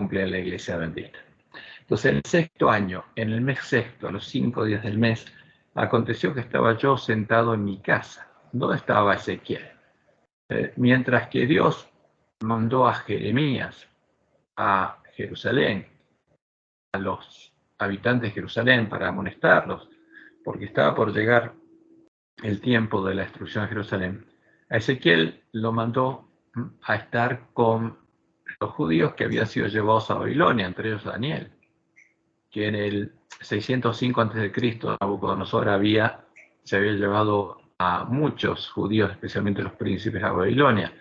cumplía en la iglesia bendita. Entonces, en el sexto año, en el mes sexto, a los 5 días del mes, aconteció que estaba yo sentado en mi casa. ¿Dónde estaba Ezequiel? Mientras que Dios mandó a Jeremías a Jerusalén, a los habitantes de Jerusalén para amonestarlos, porque estaba por llegar el tiempo de la destrucción de Jerusalén, a Ezequiel lo mandó a estar con los judíos que habían sido llevados a Babilonia, entre ellos Daniel, que en el 605 a.C. Nabucodonosor se había llevado a muchos judíos, especialmente los príncipes, a Babilonia,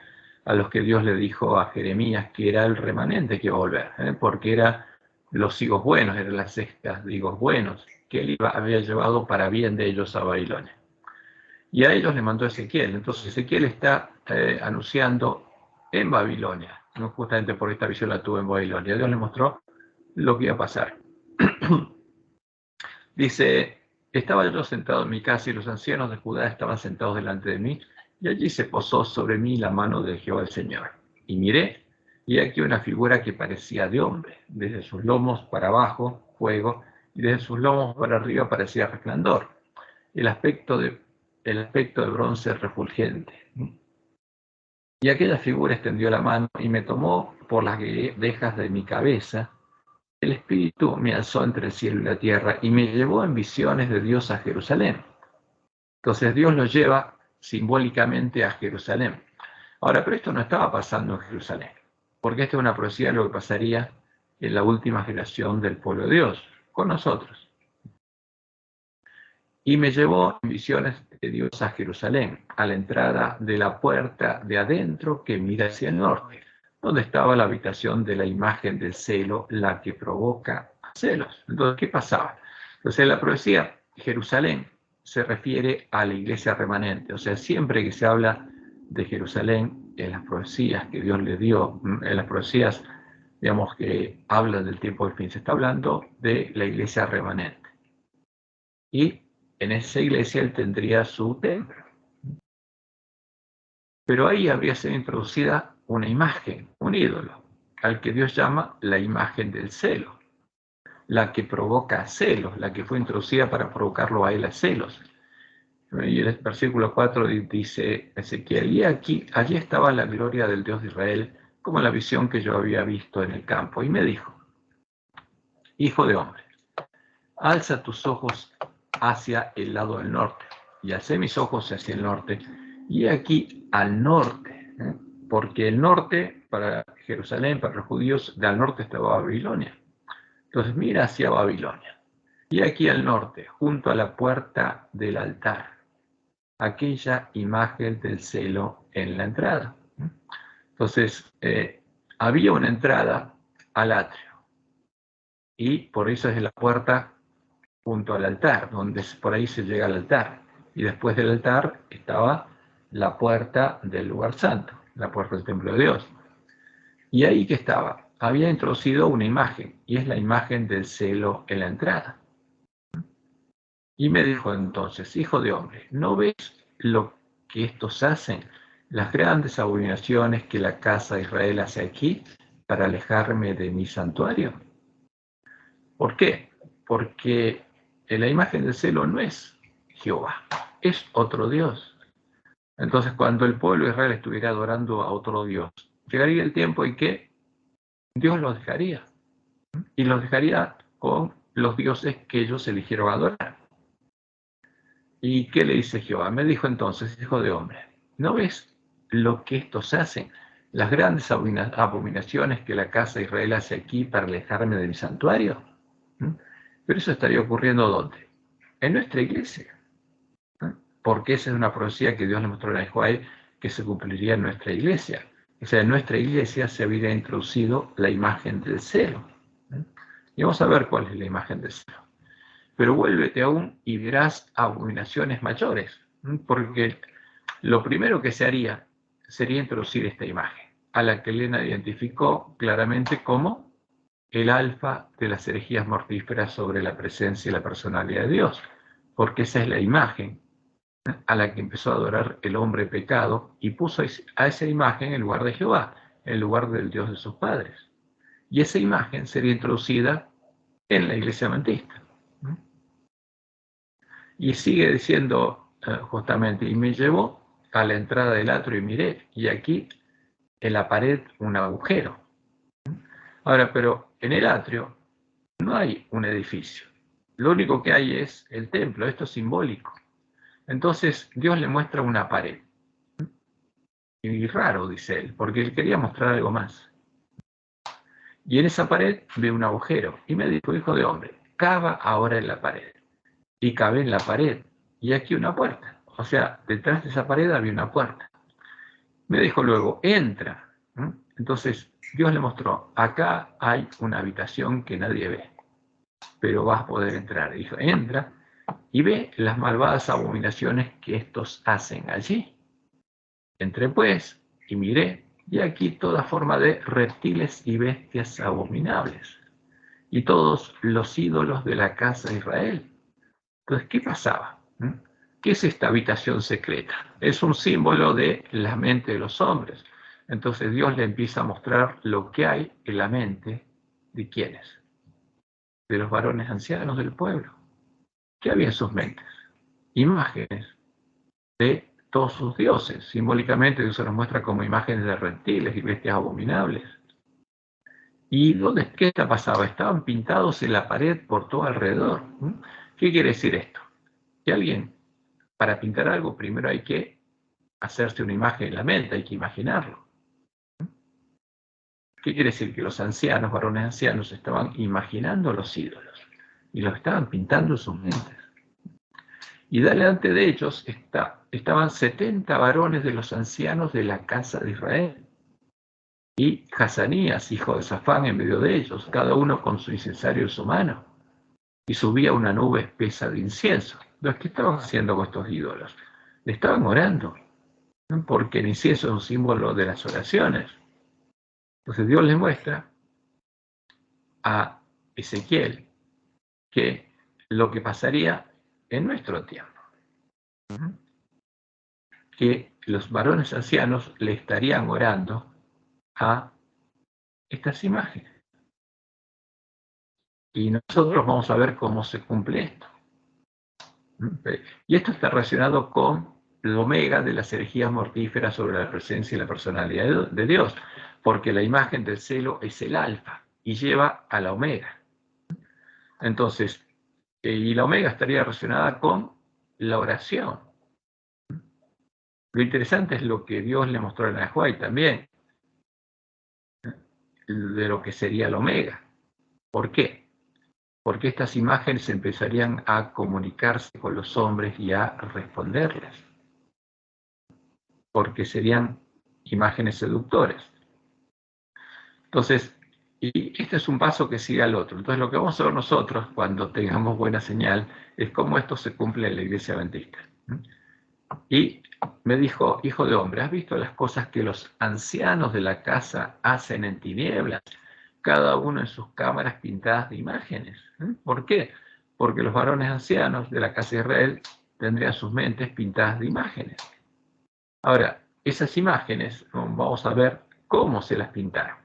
a los que Dios le dijo a Jeremías que era el remanente que iba a volver, porque eran los higos buenos, eran las cestas de higos buenos, que él había llevado para bien de ellos a Babilonia. Y a ellos le mandó Ezequiel. Entonces Ezequiel está anunciando en Babilonia, ¿no? Justamente por esta visión la tuve en Babilonia. Dios le mostró lo que iba a pasar. Dice, estaba yo sentado en mi casa y los ancianos de Judá estaban sentados delante de mí, y allí se posó sobre mí la mano de Jehová el Señor. Y miré, y aquí una figura que parecía de hombre, desde sus lomos para abajo, fuego, y desde sus lomos para arriba parecía resplandor. El aspecto de bronce refulgente. Y aquella figura extendió la mano y me tomó por las orejas de mi cabeza. El Espíritu me alzó entre el cielo y la tierra y me llevó en visiones de Dios a Jerusalén. Entonces Dios lo lleva simbólicamente a Jerusalén. Ahora, pero esto no estaba pasando en Jerusalén, porque esta es una profecía de lo que pasaría en la última generación del pueblo de Dios, con nosotros. Y me llevó en visiones de Dios a Jerusalén, a la entrada de la puerta de adentro que mira hacia el norte, donde estaba la habitación de la imagen del celo, la que provoca celos. Entonces, ¿qué pasaba? Entonces, en la profecía, Jerusalén se refiere a la iglesia remanente. O sea, siempre que se habla de Jerusalén, en las profecías que Dios le dio, en las profecías, digamos, que hablan del tiempo del fin, se está hablando de la iglesia remanente. Y en esa iglesia él tendría su templo. Pero ahí habría sido introducida una imagen, un ídolo, al que Dios llama la imagen del celo, la que provoca celos, la que fue introducida para provocarlo a él a celos. Y el versículo 4 dice Ezequiel, y allí estaba la gloria del Dios de Israel, como la visión que yo había visto en el campo. Y me dijo, hijo de hombre, alza tus ojos hacia el lado del norte. Y alcé mis ojos hacia el norte, y aquí al norte, porque el norte para Jerusalén, para los judíos, del norte estaba Babilonia. Entonces mira hacia Babilonia. Y aquí al norte, junto a la puerta del altar, aquella imagen del celo en la entrada. Entonces, había una entrada al atrio, y por eso es la puerta junto al altar, donde por ahí se llega al altar. Y después del altar estaba la puerta del lugar santo, la puerta del templo de Dios. Y ahí que estaba, había introducido una imagen, y es la imagen del celo en la entrada. Y me dijo entonces, hijo de hombre, ¿no ves lo que estos hacen? Las grandes abominaciones que la casa de Israel hace aquí para alejarme de mi santuario. ¿Por qué? Porque la imagen del celo no es Jehová, es otro Dios. Entonces, cuando el pueblo de Israel estuviera adorando a otro Dios, llegaría el tiempo en que Dios los dejaría, y los dejaría con los dioses que ellos eligieron adorar. ¿Y qué le dice Jehová? Me dijo entonces, hijo de hombre, ¿no ves lo que estos hacen? Las grandes abominaciones que la casa de Israel hace aquí para alejarme de mi santuario. Pero eso estaría ocurriendo ¿dónde? En nuestra iglesia. Porque esa es una profecía que Dios le mostró a Israel que se cumpliría en nuestra iglesia. O sea, en nuestra iglesia se habría introducido la imagen del celo. Y vamos a ver cuál es la imagen del celo. Pero vuélvete aún y verás abominaciones mayores, porque lo primero que se haría sería introducir esta imagen, a la que Elena identificó claramente como el alfa de las herejías mortíferas sobre la presencia y la personalidad de Dios, porque esa es la imagen a la que empezó a adorar el hombre pecado y puso a esa imagen en lugar de Jehová, en lugar del Dios de sus padres. Y esa imagen sería introducida en la iglesia adventista. Y sigue diciendo justamente, y me llevó a la entrada del atrio y miré, y aquí en la pared un agujero. Ahora, pero en el atrio no hay un edificio. Lo único que hay es el templo, esto es simbólico. Entonces Dios le muestra una pared. Y raro, dice él, porque él quería mostrar algo más. Y en esa pared ve un agujero. Y me dijo, hijo de hombre, cava ahora en la pared. Y cavé en la pared. Y aquí una puerta. O sea, detrás de esa pared había una puerta. Me dijo luego, entra. Entonces Dios le mostró, acá hay una habitación que nadie ve, pero vas a poder entrar. Dijo, entra y ve las malvadas abominaciones que estos hacen allí. Entré pues y miré, y aquí toda forma de reptiles y bestias abominables, y todos los ídolos de la casa de Israel. Entonces, ¿qué pasaba? ¿Qué es esta habitación secreta? Es un símbolo de la mente de los hombres. Entonces Dios le empieza a mostrar lo que hay en la mente de ¿quiénes? De los varones ancianos del pueblo. ¿Qué había en sus mentes? Imágenes de todos sus dioses. Simbólicamente Dios se nos muestra como imágenes de reptiles y bestias abominables. ¿Y qué pasaba? Estaban pintados en la pared por todo alrededor. ¿Qué quiere decir esto? Que alguien, para pintar algo, primero hay que hacerse una imagen en la mente, hay que imaginarlo. ¿Qué quiere decir? Que los ancianos, varones ancianos, estaban imaginando los ídolos y los estaban pintando en sus mentes. Y delante de ellos estaban 70 varones de los ancianos de la casa de Israel. Y Hazanías, hijo de Safán, en medio de ellos, cada uno con su incensario en su mano. Y subía una nube espesa de incienso. Entonces, ¿qué estaban haciendo con estos ídolos? Le estaban orando, ¿no? Porque el incienso es un símbolo de las oraciones. Entonces Dios les muestra a Ezequiel que lo que pasaría en nuestro tiempo, que los varones ancianos le estarían orando a estas imágenes. Y nosotros vamos a ver cómo se cumple esto. Y esto está relacionado con el omega de las herejías mortíferas sobre la presencia y la personalidad de Dios, porque la imagen del celo es el alfa y lleva a la omega. Entonces, y la omega estaría relacionada con la oración. Lo interesante es lo que Dios le mostró a Nahuay también, de lo que sería la omega. ¿Por qué? Porque estas imágenes empezarían a comunicarse con los hombres y a responderles. Porque serían imágenes seductores. Entonces, y este es un paso que sigue al otro. Entonces, lo que vamos a ver nosotros cuando tengamos buena señal es cómo esto se cumple en la iglesia adventista. Y me dijo, hijo de hombre, ¿has visto las cosas que los ancianos de la casa hacen en tinieblas? Cada uno en sus cámaras pintadas de imágenes. ¿Por qué? Porque los varones ancianos de la casa de Israel tendrían sus mentes pintadas de imágenes. Ahora, esas imágenes, vamos a ver cómo se las pintaron.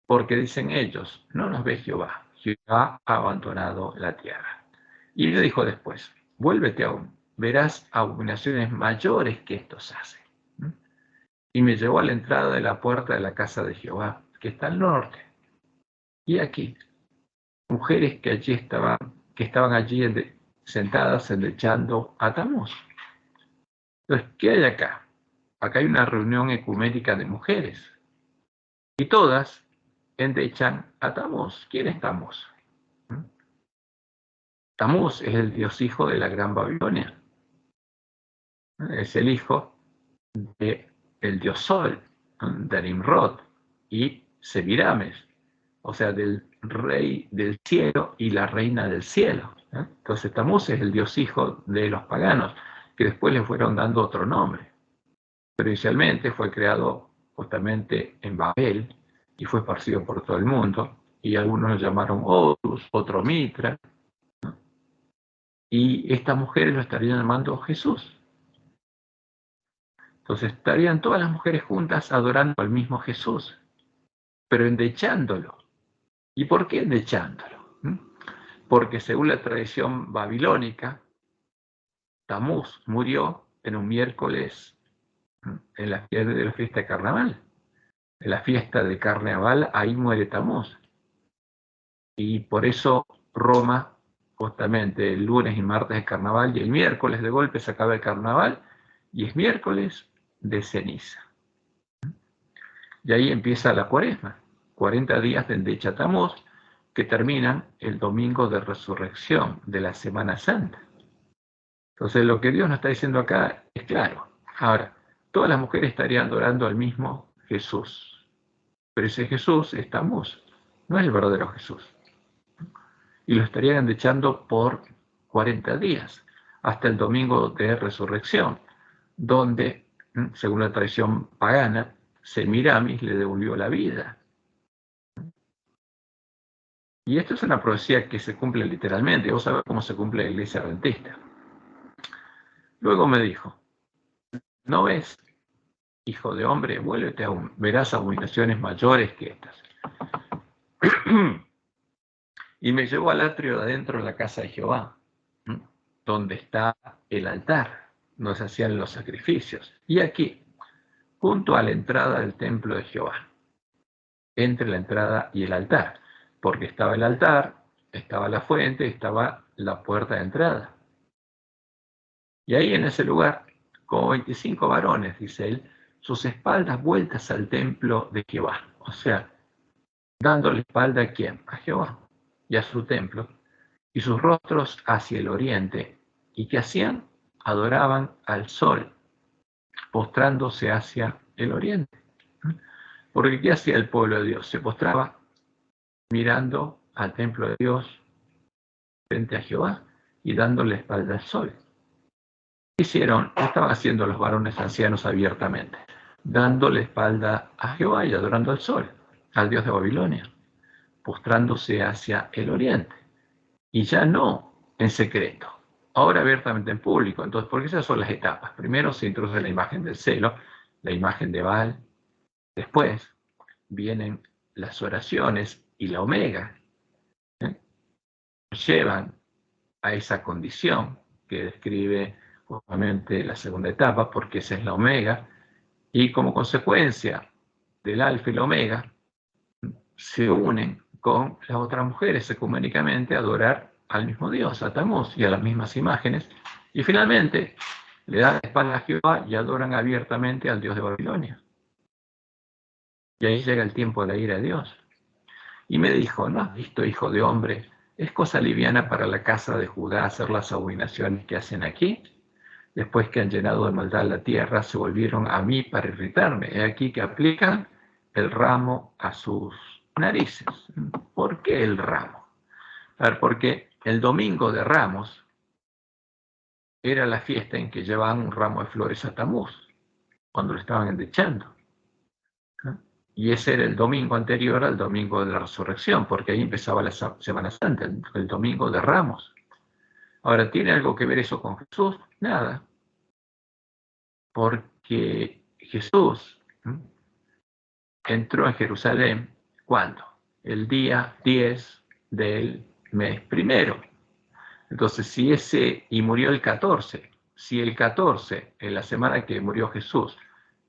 Porque dicen ellos, no nos ve Jehová, Jehová ha abandonado la tierra. Y le dijo después, vuélvete aún, verás abominaciones mayores que estos hacen. Y me llevó a la entrada de la puerta de la casa de Jehová, que está al norte. Y aquí, mujeres que estaban allí sentadas endechando a Tamuz. Entonces, ¿qué hay acá? Acá hay una reunión ecuménica de mujeres. Y todas endechan a Tamuz. ¿Quién es Tamuz? Tamuz es el dios hijo de la Gran Babilonia. Es el hijo del dios Sol, de Nimrod y Semiramis, o sea, del rey del cielo y la reina del cielo. Entonces Tamuz es el dios hijo de los paganos, que después le fueron dando otro nombre. Pero inicialmente fue creado justamente en Babel y fue esparcido por todo el mundo, y algunos lo llamaron Horus, otro Mitra, y estas mujeres lo estarían llamando Jesús. Entonces estarían todas las mujeres juntas adorando al mismo Jesús. pero endechándolo. ¿Y por qué endechándolo? Porque según la tradición babilónica, Tamuz murió en un miércoles en la fiesta de carnaval. En la fiesta de carnaval, ahí muere Tamuz. Y por eso Roma, justamente el lunes y martes de carnaval, y el miércoles de golpe se acaba el carnaval, y es miércoles de ceniza. Y ahí empieza la cuaresma, 40 días de endecha Tamuz, que terminan el domingo de resurrección de la Semana Santa. Entonces lo que Dios nos está diciendo acá es claro. Ahora, todas las mujeres estarían adorando al mismo Jesús, pero ese Jesús es Tamuz, no es el verdadero Jesús. Y lo estarían endechando por 40 días, hasta el domingo de resurrección, donde, según la tradición pagana, Semiramis le devolvió la vida. Y esto es una profecía que se cumple literalmente. Vos sabés cómo se cumple la iglesia adventista. Luego me dijo, ¿no ves, hijo de hombre? Vuélvete aún, verás abominaciones mayores que estas. Y me llevó al atrio de adentro de la casa de Jehová, donde está el altar, donde se hacían los sacrificios. Y aquí, junto a la entrada del templo de Jehová, entre la entrada y el altar, porque estaba el altar, estaba la fuente, estaba la puerta de entrada. Y ahí en ese lugar, como 25 varones, dice él, sus espaldas vueltas al templo de Jehová. O sea, dando la espalda a quién? A Jehová y a su templo, y sus rostros hacia el oriente. ¿Y qué hacían? Adoraban al sol, postrándose hacia el oriente. Porque ¿qué hacía el pueblo de Dios? Se postraba mirando al templo de Dios frente a Jehová y dando la espalda al sol. ¿Qué hicieron? ¿Qué estaban haciendo los varones ancianos abiertamente? Dando la espalda a Jehová y adorando al sol, al Dios de Babilonia, postrándose hacia el oriente. Y ya no en secreto, ahora abiertamente en público. Entonces, porque esas son las etapas. Primero se introduce la imagen del celo, la imagen de Baal. Después vienen las oraciones y la omega. Llevan a esa condición que describe justamente la segunda etapa, porque esa es la omega. Y como consecuencia del alfa y la omega, se unen con las otras mujeres ecuménicamente a adorar al mismo Dios, a Tamuz y a las mismas imágenes, y finalmente le dan la espalda a Jehová y adoran abiertamente al Dios de Babilonia. Y ahí llega el tiempo de la ira de Dios. Y me dijo, ¿no has visto, hijo de hombre? ¿Es cosa liviana para la casa de Judá hacer las abominaciones que hacen aquí? Después que han llenado de maldad la tierra, se volvieron a mí para irritarme. He aquí que aplican el ramo a sus narices. ¿Por qué el ramo? A ver, porque el domingo de Ramos era la fiesta en que llevaban un ramo de flores a Tamuz, cuando lo estaban endechando. Y ese era el domingo anterior al domingo de la resurrección, porque ahí empezaba la Semana Santa, el domingo de Ramos. Ahora, ¿tiene algo que ver eso con Jesús? Nada. Porque Jesús entró en Jerusalén, ¿cuándo? El día 10 del mes primero. Entonces, y murió el 14, si el 14, en la semana que murió Jesús,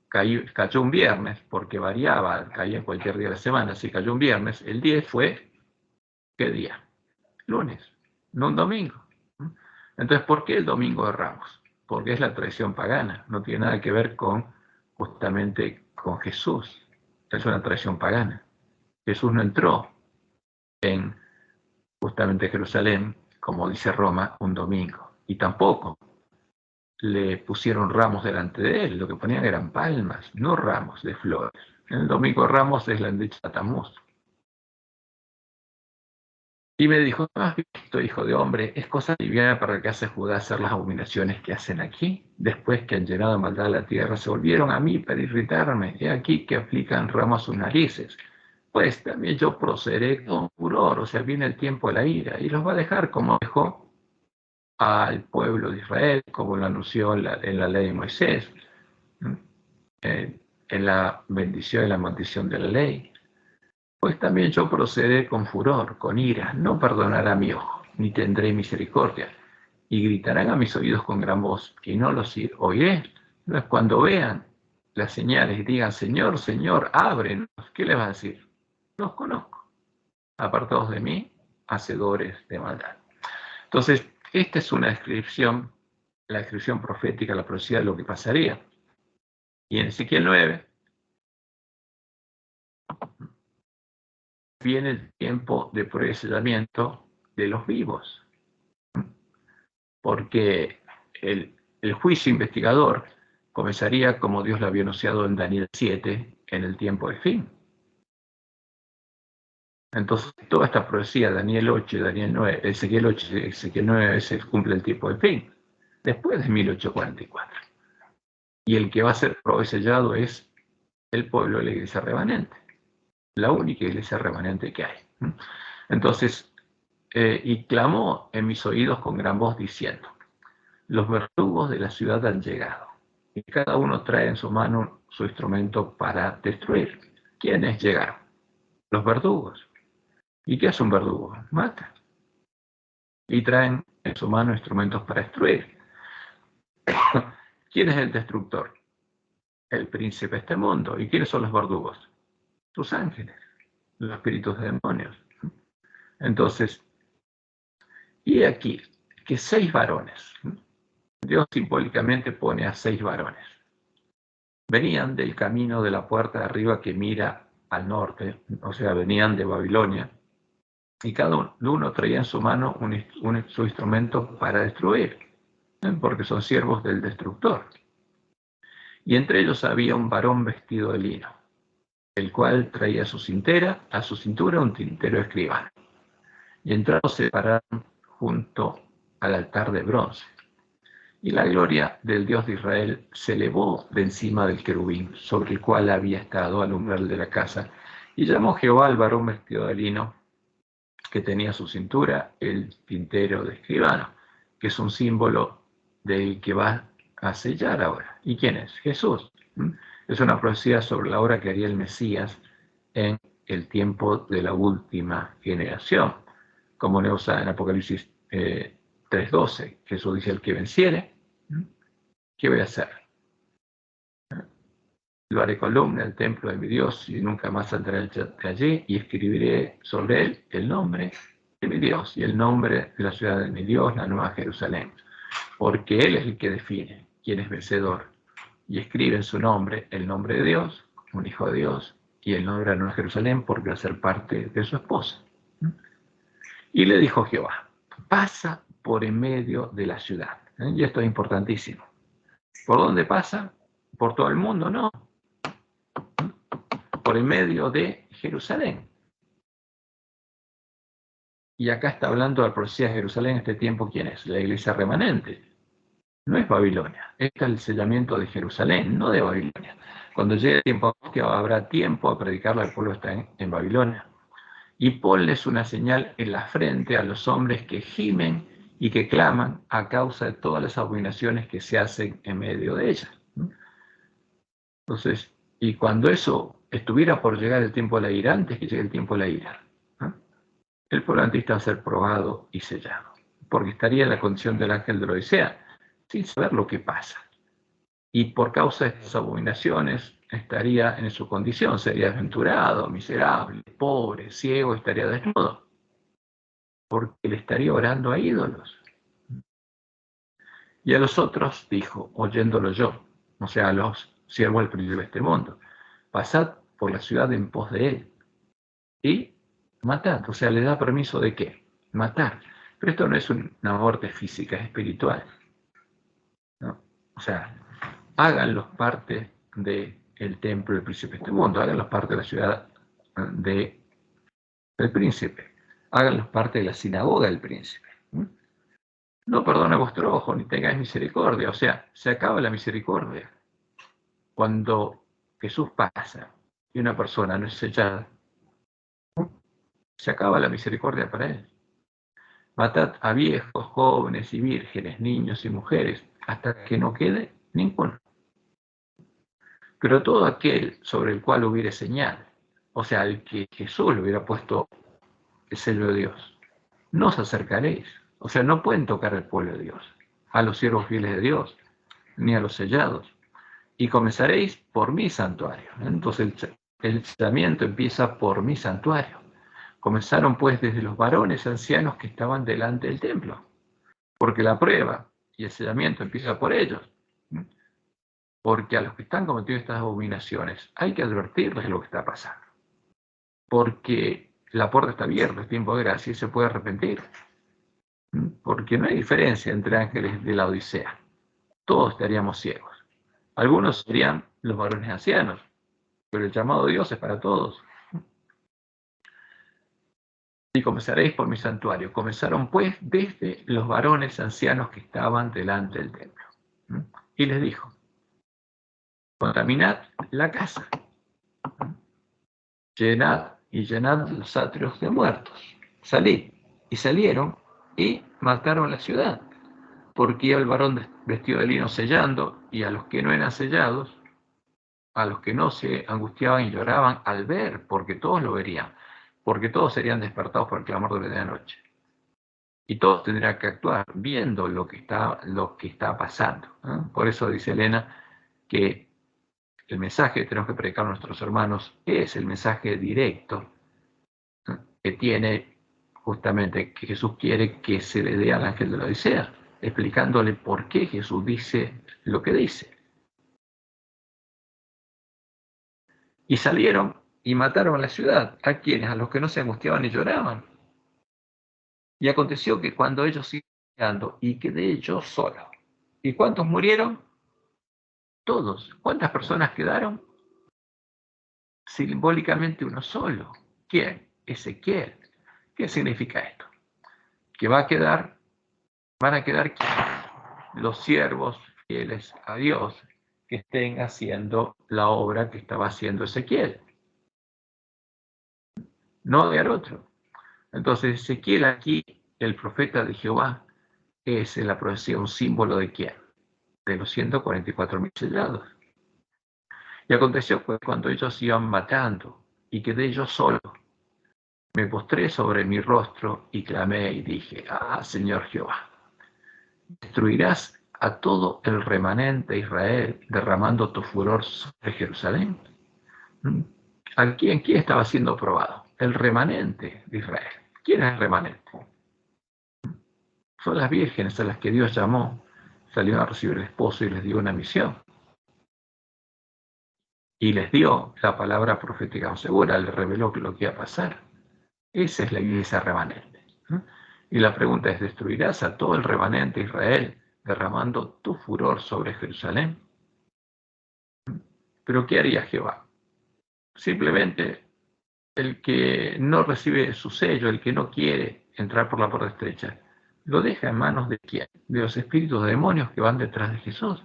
cayó un viernes, porque variaba, caía en cualquier día de la semana, si cayó un viernes, el 10 fue, ¿qué día? Lunes, no un domingo. Entonces, ¿por qué el domingo de Ramos? Porque es la tradición pagana, no tiene nada que ver justamente con Jesús, es una tradición pagana. Jesús no entró en justamente Jerusalén, como dice Roma, un domingo, y tampoco le pusieron ramos delante de él, lo que ponían eran palmas, no ramos de flores. El domingo de Ramos es la endecha Tamuz. Y me dijo, ¿no has visto, hijo de hombre? Es cosa liviana para el que hace Judá hacer las abominaciones que hacen aquí. Después que han llenado de maldad la tierra, se volvieron a mí para irritarme. He aquí que aplican ramos a sus narices. Pues también yo procederé con furor, o sea, viene el tiempo de la ira, y los va a dejar como dejó al pueblo de Israel, como lo anunció en la ley de Moisés, en la bendición y la maldición de la ley. Pues también yo procederé con furor, con ira, no perdonará mi ojo, ni tendré misericordia. Y gritarán a mis oídos con gran voz, y no los oiré. No es cuando vean las señales y digan, Señor, Señor, ábrenos. ¿Qué les va a decir? Los conozco. Apartados de mí, hacedores de maldad. Entonces, esta es una descripción, la descripción profética, la profecía de lo que pasaría. Y en Ezequiel 9 viene el tiempo de prueba y sellamiento de los vivos, porque el juicio investigador comenzaría como Dios lo había anunciado en Daniel 7, en el tiempo del fin. Entonces, toda esta profecía, Daniel 8, Daniel 9, Ezequiel 8, Ezequiel 9, se cumple el tiempo del fin, después de 1844. Y el que va a ser probado y sellado es el pueblo de la iglesia remanente, la única iglesia remanente que hay. Entonces, y clamó en mis oídos con gran voz diciendo, los verdugos de la ciudad han llegado, y cada uno trae en su mano su instrumento para destruir. ¿Quiénes llegaron? Los verdugos. ¿Y qué hace un verdugo? Mata. Y traen en su mano instrumentos para destruir. ¿Quién es el destructor? El príncipe de este mundo. ¿Y quiénes son los verdugos? Sus ángeles, los espíritus de demonios. Entonces, y aquí, que 6 varones, Dios simbólicamente pone a 6 varones. Venían del camino de la puerta de arriba que mira al norte, o sea, venían de Babilonia, y cada uno traía en su mano su instrumento para destruir, porque son siervos del destructor. Y entre ellos había un varón vestido de lino, el cual traía a su cintura un tintero escribano. Y entrados se pararon junto al altar de bronce. Y la gloria del Dios de Israel se elevó de encima del querubín, sobre el cual había estado al umbral de la casa. Y llamó Jehová al varón vestido de lino, que tenía a su cintura el tintero de escribano, que es un símbolo del que va a sellar ahora. ¿Y quién es? Jesús. Es una profecía sobre la obra que haría el Mesías en el tiempo de la última generación. Como usa en Apocalipsis 3:12, Jesús dice, el que venciere, ¿qué voy a hacer? Lo haré columna del templo de mi Dios y nunca más saldré de allí, y escribiré sobre él el nombre de mi Dios y el nombre de la ciudad de mi Dios, la Nueva Jerusalén, porque él es el que define quién es vencedor, y escribe en su nombre el nombre de Dios, un hijo de Dios, y el nombre de la Nueva Jerusalén, porque va a ser parte de su esposa. Y le dijo Jehová, pasa por en medio de la ciudad. Y esto es importantísimo. ¿Por dónde pasa? ¿Por todo el mundo? No. Por en medio de Jerusalén. Y acá está hablando de la profecía de Jerusalén en este tiempo, ¿quién es? La iglesia remanente. No es Babilonia. Este es el sellamiento de Jerusalén, no de Babilonia. Cuando llegue el tiempo, habrá tiempo a predicarle al pueblo que está en Babilonia. Y ponles una señal en la frente a los hombres que gimen y que claman a causa de todas las abominaciones que se hacen en medio de ellas. Entonces, y cuando eso estuviera por llegar el tiempo de la ira, antes que llegue el tiempo de la ira, el pueblo antista va a ser probado y sellado, porque estaría en la condición del ángel de la Odisea, sin saber lo que pasa. Y por causa de estas abominaciones estaría en su condición, sería desventurado, miserable, pobre, ciego, estaría desnudo, porque le estaría orando a ídolos. Y a los otros dijo, oyéndolo yo, o sea, a los siervos del príncipe de este mundo, pasad por la ciudad en pos de él y matad, o sea, le da permiso de qué, matar. Pero esto no es una muerte física, es espiritual, ¿no? O sea, háganlos parte del templo del príncipe de este mundo, háganlos parte de la ciudad del príncipe, háganlos parte de la sinagoga del príncipe. No perdone vuestro ojo, ni tengáis misericordia. O sea, se acaba la misericordia. Cuando Jesús pasa y una persona no es sellada, se acaba la misericordia para él. Matad a viejos, jóvenes y vírgenes, niños y mujeres, hasta que no quede ninguno. Pero todo aquel sobre el cual hubiere señal, o sea, al que Jesús le hubiera puesto el sello de Dios, no os acercaréis. O sea, no pueden tocar al pueblo de Dios, a los siervos fieles de Dios, ni a los sellados. Y comenzaréis por mi santuario. Entonces el sellamiento empieza por mi santuario. Comenzaron pues desde los varones ancianos que estaban delante del templo, porque la prueba y el sellamiento empieza por ellos. Porque a los que están cometiendo estas abominaciones hay que advertirles lo que está pasando. Porque la puerta está abierta, es tiempo de gracia y se puede arrepentir. Porque no hay diferencia entre ángeles de la Odisea. Todos estaríamos ciegos. Algunos serían los varones ancianos, pero el llamado de Dios es para todos. Y comenzaréis por mi santuario. Comenzaron pues desde los varones ancianos que estaban delante del templo. Y les dijo, contaminad la casa, llenad los atrios de muertos. Salid. Y salieron y mataron la ciudad, porque iba el varón vestido de lino sellando, y a los que no eran sellados, a los que no se angustiaban y lloraban al ver, porque todos lo verían, porque todos serían despertados por el clamor de la medianoche. Y todos tendrán que actuar viendo lo que está pasando. Por eso dice Elena que el mensaje que tenemos que predicar a nuestros hermanos es el mensaje directo que tiene justamente que Jesús quiere que se le dé al ángel de la Odisea, explicándole por qué Jesús dice lo que dice. Y salieron y mataron a la ciudad. ¿A quiénes? A los que no se angustiaban y lloraban. Y aconteció que cuando ellos iban llegando, y quedé yo solo. ¿Y cuántos murieron? Todos. ¿Cuántas personas quedaron? Simbólicamente uno solo. ¿Quién? Ezequiel. ¿Qué significa esto? Que van a quedar ¿quiénes? Los siervos fieles a Dios que estén haciendo la obra que estaba haciendo Ezequiel. No de otro. Entonces Ezequiel aquí, el profeta de Jehová, es en la profecía un símbolo de quién? De los 144.000 sellados. Y aconteció pues cuando ellos iban matando y quedé yo solo, me postré sobre mi rostro y clamé y dije, Señor Jehová, ¿destruirás a todo el remanente de Israel derramando tu furor sobre Jerusalén? ¿Quién estaba siendo probado? El remanente de Israel. ¿Quién es el remanente? Son las vírgenes a las que Dios llamó, salieron a recibir el esposo y les dio una misión. Y les dio la palabra profética segura, les reveló lo que iba a pasar. Esa es la iglesia remanente. Y la pregunta es, ¿destruirás a todo el remanente de Israel derramando tu furor sobre Jerusalén? ¿Pero qué haría Jehová? Simplemente el que no recibe su sello, el que no quiere entrar por la puerta estrecha, lo deja en manos de quién? De los espíritus de demonios que van detrás de Jesús.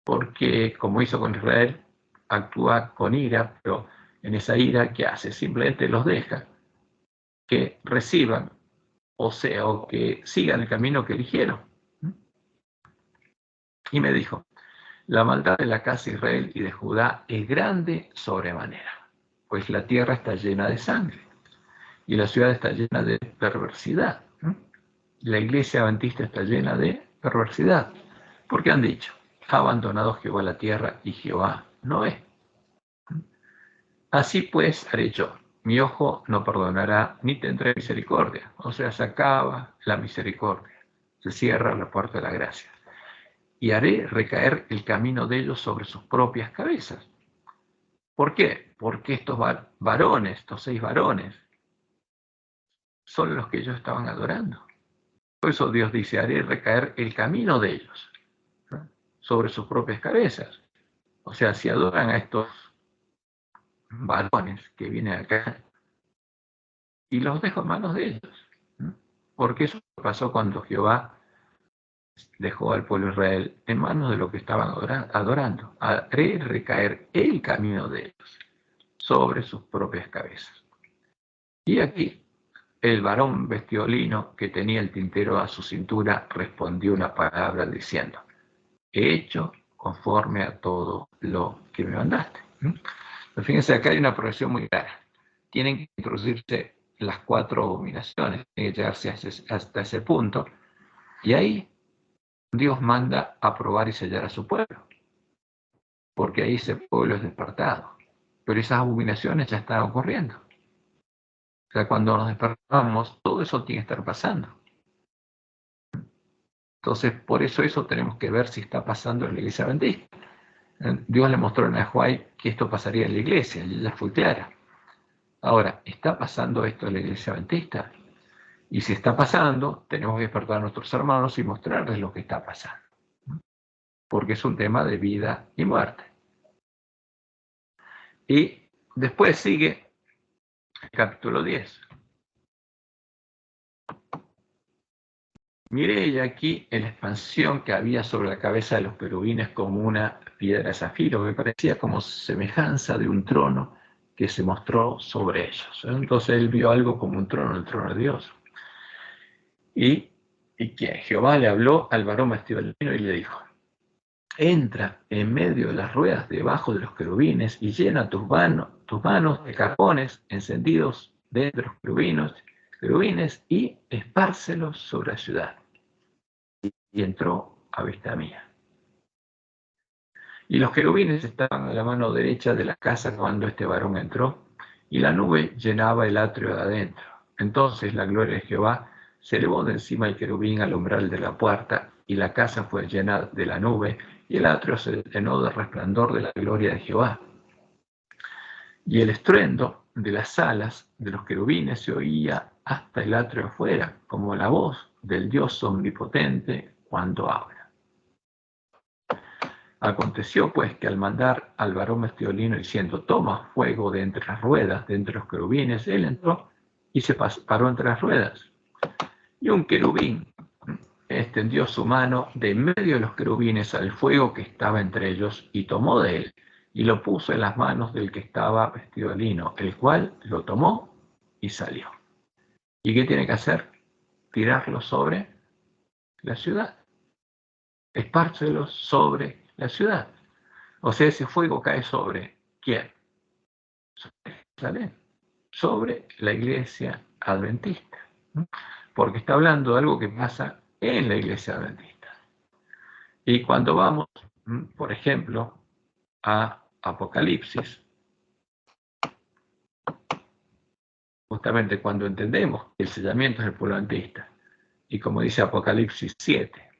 Porque, como hizo con Israel, actúa con ira, pero en esa ira, ¿qué hace? Simplemente los deja que reciban, o sea, o que sigan el camino que eligieron. Y me dijo, la maldad de la casa de Israel y de Judá es grande sobremanera, pues la tierra está llena de sangre y la ciudad está llena de perversidad. La iglesia adventista está llena de perversidad, porque han dicho, ha abandonado Jehová la tierra y Jehová no es. Así pues haré yo, mi ojo no perdonará ni tendré misericordia. O sea, se acaba la misericordia, se cierra la puerta de la gracia. Y haré recaer el camino de ellos sobre sus propias cabezas. ¿Por qué? Porque estos varones, estos 6 varones, son los que ellos estaban adorando. Por eso Dios dice, haré recaer el camino de ellos, ¿no?, sobre sus propias cabezas. O sea, si adoran a estos varones que vienen acá, y los dejo en manos de ellos, ¿no? Porque eso pasó cuando Jehová dejó al pueblo de Israel en manos de lo que estaban adorando. Haré recaer el camino de ellos sobre sus propias cabezas. Y aquí el varón vestido de lino que tenía el tintero a su cintura respondió una palabra diciendo, he hecho conforme a todo lo que me mandaste. Fíjense, acá hay una progresión muy clara. Tienen que introducirse las 4 abominaciones, tienen que llegarse hasta ese punto, y ahí Dios manda a probar y sellar a su pueblo, porque ahí ese pueblo es despertado. Pero esas abominaciones ya están ocurriendo. O sea, cuando nos despertamos, todo eso tiene que estar pasando. Entonces, por eso tenemos que ver si está pasando en la iglesia adventista. Dios le mostró a Nahuay que esto pasaría en la iglesia, y ella fue clara. Ahora, ¿está pasando esto en la iglesia adventista? Y si está pasando, tenemos que despertar a nuestros hermanos y mostrarles lo que está pasando. Porque es un tema de vida y muerte. Y después sigue el capítulo 10. Miré aquí en la expansión que había sobre la cabeza de los querubines como una piedra de zafiro, que parecía como semejanza de un trono que se mostró sobre ellos. Entonces él vio algo como un trono, el trono de Dios. Y que Jehová le habló al varón vestido de lino y le dijo: entra en medio de las ruedas debajo de los querubines y llena tus manos de carbones encendidos dentro de los querubines y espárcelos sobre la ciudad. Y entró a vista mía. Y los querubines estaban a la mano derecha de la casa cuando este varón entró, y la nube llenaba el atrio de adentro. Entonces la gloria de Jehová se elevó de encima del querubín al umbral de la puerta, y la casa fue llena de la nube, y el atrio se llenó del resplandor de la gloria de Jehová. Y el estruendo de las alas de los querubines se oía hasta el atrio afuera, como la voz del Dios omnipotente cuando habla. Aconteció pues que al mandar al varón vestido de lino diciendo: toma fuego de entre las ruedas, de entre los querubines, él entró y se paró entre las ruedas. Y un querubín extendió su mano de en medio de los querubines al fuego que estaba entre ellos, y tomó de él, y lo puso en las manos del que estaba vestido de lino, el cual lo tomó y salió. ¿Y qué tiene que hacer? Tirarlo sobre la ciudad, espárcelo sobre la ciudad. O sea, ese fuego cae sobre ¿quién? Sobre Jerusalén, sobre la iglesia adventista, porque está hablando de algo que pasa en la iglesia adventista. Y cuando vamos, por ejemplo, a Apocalipsis, justamente cuando entendemos que el sellamiento es el pueblo adventista, y como dice Apocalipsis 7,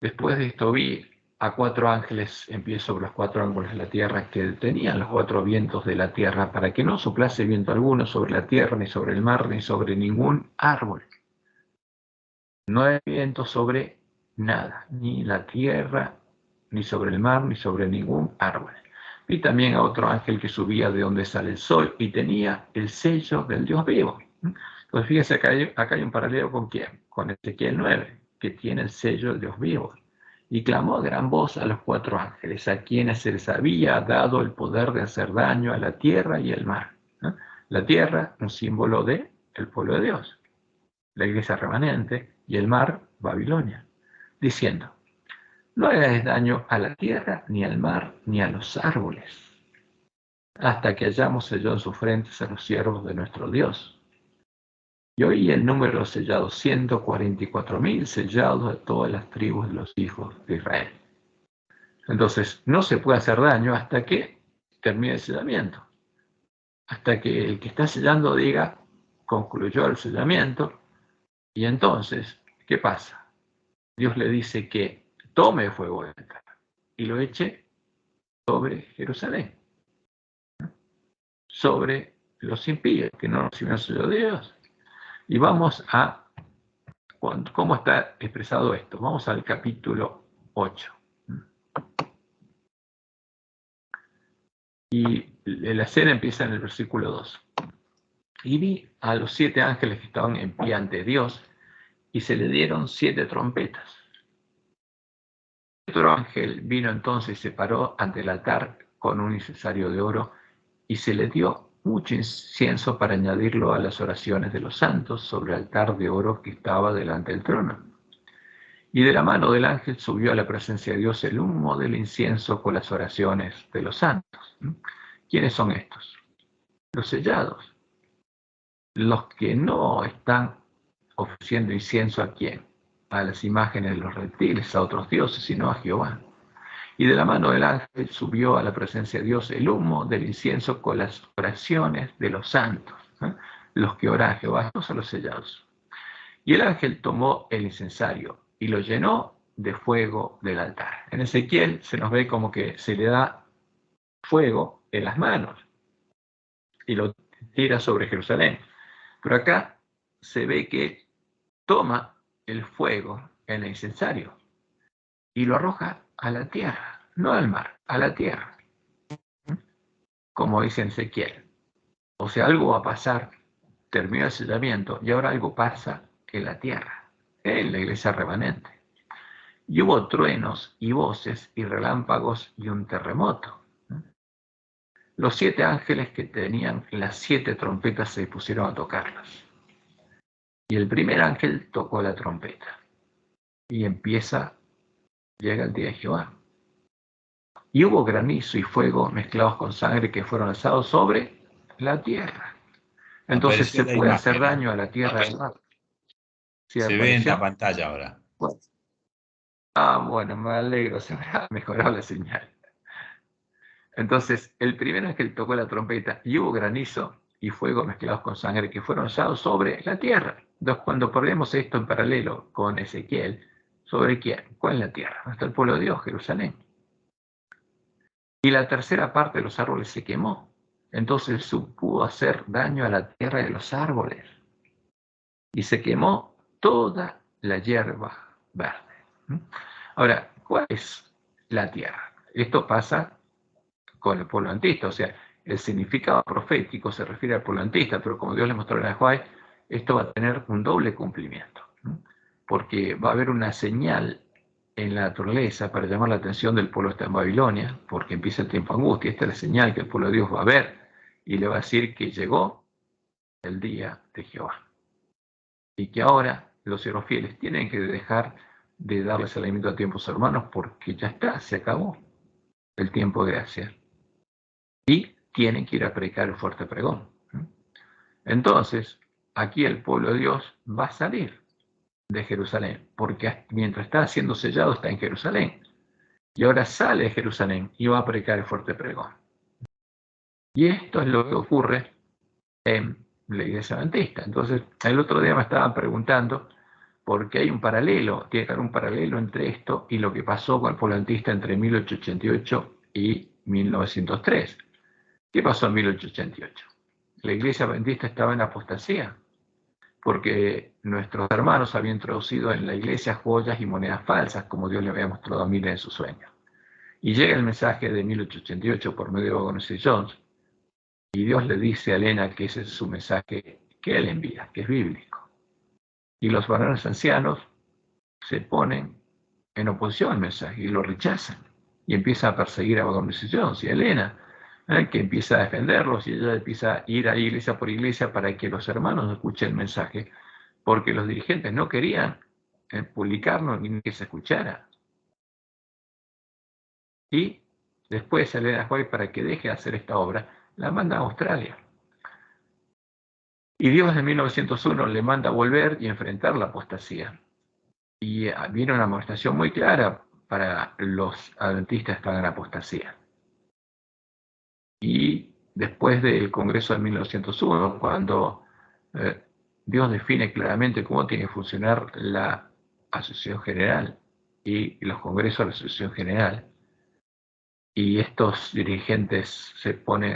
después de esto vi a 4 ángeles en pie sobre los 4 ángulos de la tierra, que detenían los 4 vientos de la tierra para que no soplase viento alguno sobre la tierra, ni sobre el mar, ni sobre ningún árbol. No hay viento sobre nada, ni la tierra, ni sobre el mar, ni sobre ningún árbol. Vi también a otro ángel que subía de donde sale el sol y tenía el sello del Dios vivo. Entonces fíjense, acá hay un paralelo con ¿quién? Con Ezequiel 9, que tiene el sello del Dios vivo. Y clamó a gran voz a los 4 ángeles, a quienes se les había dado el poder de hacer daño a la tierra y el mar. La tierra, un símbolo del pueblo de Dios, la iglesia remanente, y el mar, Babilonia, diciendo: no hagáis daño a la tierra, ni al mar, ni a los árboles, hasta que hayamos sellado en sus frentes a los siervos de nuestro Dios. Y oí el número de los sellados, 144.000 sellados de todas las tribus de los hijos de Israel. Entonces, no se puede hacer daño hasta que termine el sellamiento. Hasta que el que está sellando diga: concluyó el sellamiento. Y entonces, ¿qué pasa? Dios le dice que tome fuego de la y lo eche sobre Jerusalén, sobre los impíos que no recibieron el sello de Dios. Y vamos a cómo está expresado esto. Vamos al capítulo 8. Y la escena empieza en el versículo 2. Y vi a los 7 ángeles que estaban en pie ante Dios, y se le dieron 7 trompetas. Otro ángel vino entonces y se paró ante el altar con un incensario de oro, y se le dio mucho incienso para añadirlo a las oraciones de los santos sobre el altar de oro que estaba delante del trono. Y de la mano del ángel subió a la presencia de Dios el humo del incienso con las oraciones de los santos. ¿Quiénes son estos? Los sellados. Los que no están ofreciendo incienso ¿a quién? A las imágenes de los reptiles, a otros dioses, sino a Jehová. Y de la mano del ángel subió a la presencia de Dios el humo del incienso con las oraciones de los santos. Los que oran a Jehová, estos son los sellados. Y el ángel tomó el incensario y lo llenó de fuego del altar. En Ezequiel se nos ve como que se le da fuego en las manos y lo tira sobre Jerusalén. Pero acá se ve que toma el fuego en el incensario y lo arroja a la tierra, no al mar, a la tierra, como dice Ezequiel. O sea, algo va a pasar, terminó el sellamiento y ahora algo pasa en la tierra, en la iglesia remanente. Y hubo truenos y voces y relámpagos y un terremoto. Los 7 ángeles que tenían las 7 trompetas se pusieron a tocarlas. Y el primer ángel tocó la trompeta. Y llega el día de Jehová. Y hubo granizo y fuego mezclados con sangre que fueron alzados sobre la tierra. Entonces se puede hacer daño a la tierra. Se ve en la pantalla ahora. Bueno, me alegro, se habrá mejorado la señal. Entonces, el primer ángel tocó la trompeta y hubo granizo y fuego mezclados con sangre que fueron alzados sobre la tierra. Entonces, cuando ponemos esto en paralelo con Ezequiel, ¿sobre quién? ¿Cuál es la tierra? Hasta el pueblo de Dios, Jerusalén. Y la tercera parte de los árboles se quemó. Entonces pudo hacer daño a la tierra de los árboles. Y se quemó toda la hierba verde. Ahora, ¿cuál es la tierra? Esto pasa con el pueblo antista, o sea, el significado profético se refiere al pueblo antista, pero como Dios le mostró en la Juárez, esto va a tener un doble cumplimiento, porque va a haber una señal en la naturaleza para llamar la atención del pueblo que está en Babilonia, porque empieza el tiempo de angustia. Esta es la señal que el pueblo de Dios va a ver y le va a decir que llegó el día de Jehová y que ahora los siervos fieles tienen que dejar de darles alimento a tiempos hermanos porque ya está, se acabó el tiempo de gracia y tienen que ir a predicar el fuerte pregón. Entonces, aquí el pueblo de Dios va a salir de Jerusalén, porque mientras está siendo sellado está en Jerusalén. Y ahora sale de Jerusalén y va a predicar el fuerte pregón. Y esto es lo que ocurre en la iglesia adventista. Entonces, el otro día me estaban preguntando por qué hay un paralelo, tiene que haber un paralelo entre esto y lo que pasó con el pueblo adventista entre 1888 y 1903. ¿Qué pasó en 1888? La iglesia adventista estaba en apostasía, porque nuestros hermanos habían introducido en la iglesia joyas y monedas falsas, como Dios le había mostrado a Miller en su sueño. Y llega el mensaje de 1888 por medio de O'Connor Jones, y Dios le dice a Elena que ese es su mensaje que él envía, que es bíblico. Y los varones ancianos se ponen en oposición al mensaje y lo rechazan. Y empiezan a perseguir a O'Connor Jones y a Elena, que empieza a defenderlos y ella empieza a ir a iglesia por iglesia para que los hermanos escuchen el mensaje, porque los dirigentes no querían publicarlo ni que se escuchara. Y después Elena White, para que deje de hacer esta obra, la manda a Australia. Y Dios en 1901 le manda a volver y enfrentar la apostasía. Y viene una amonestación muy clara para los adventistas que están en apostasía. Y después del Congreso de 1901, cuando Dios define claramente cómo tiene que funcionar la Asociación General y los congresos de la Asociación General, y estos dirigentes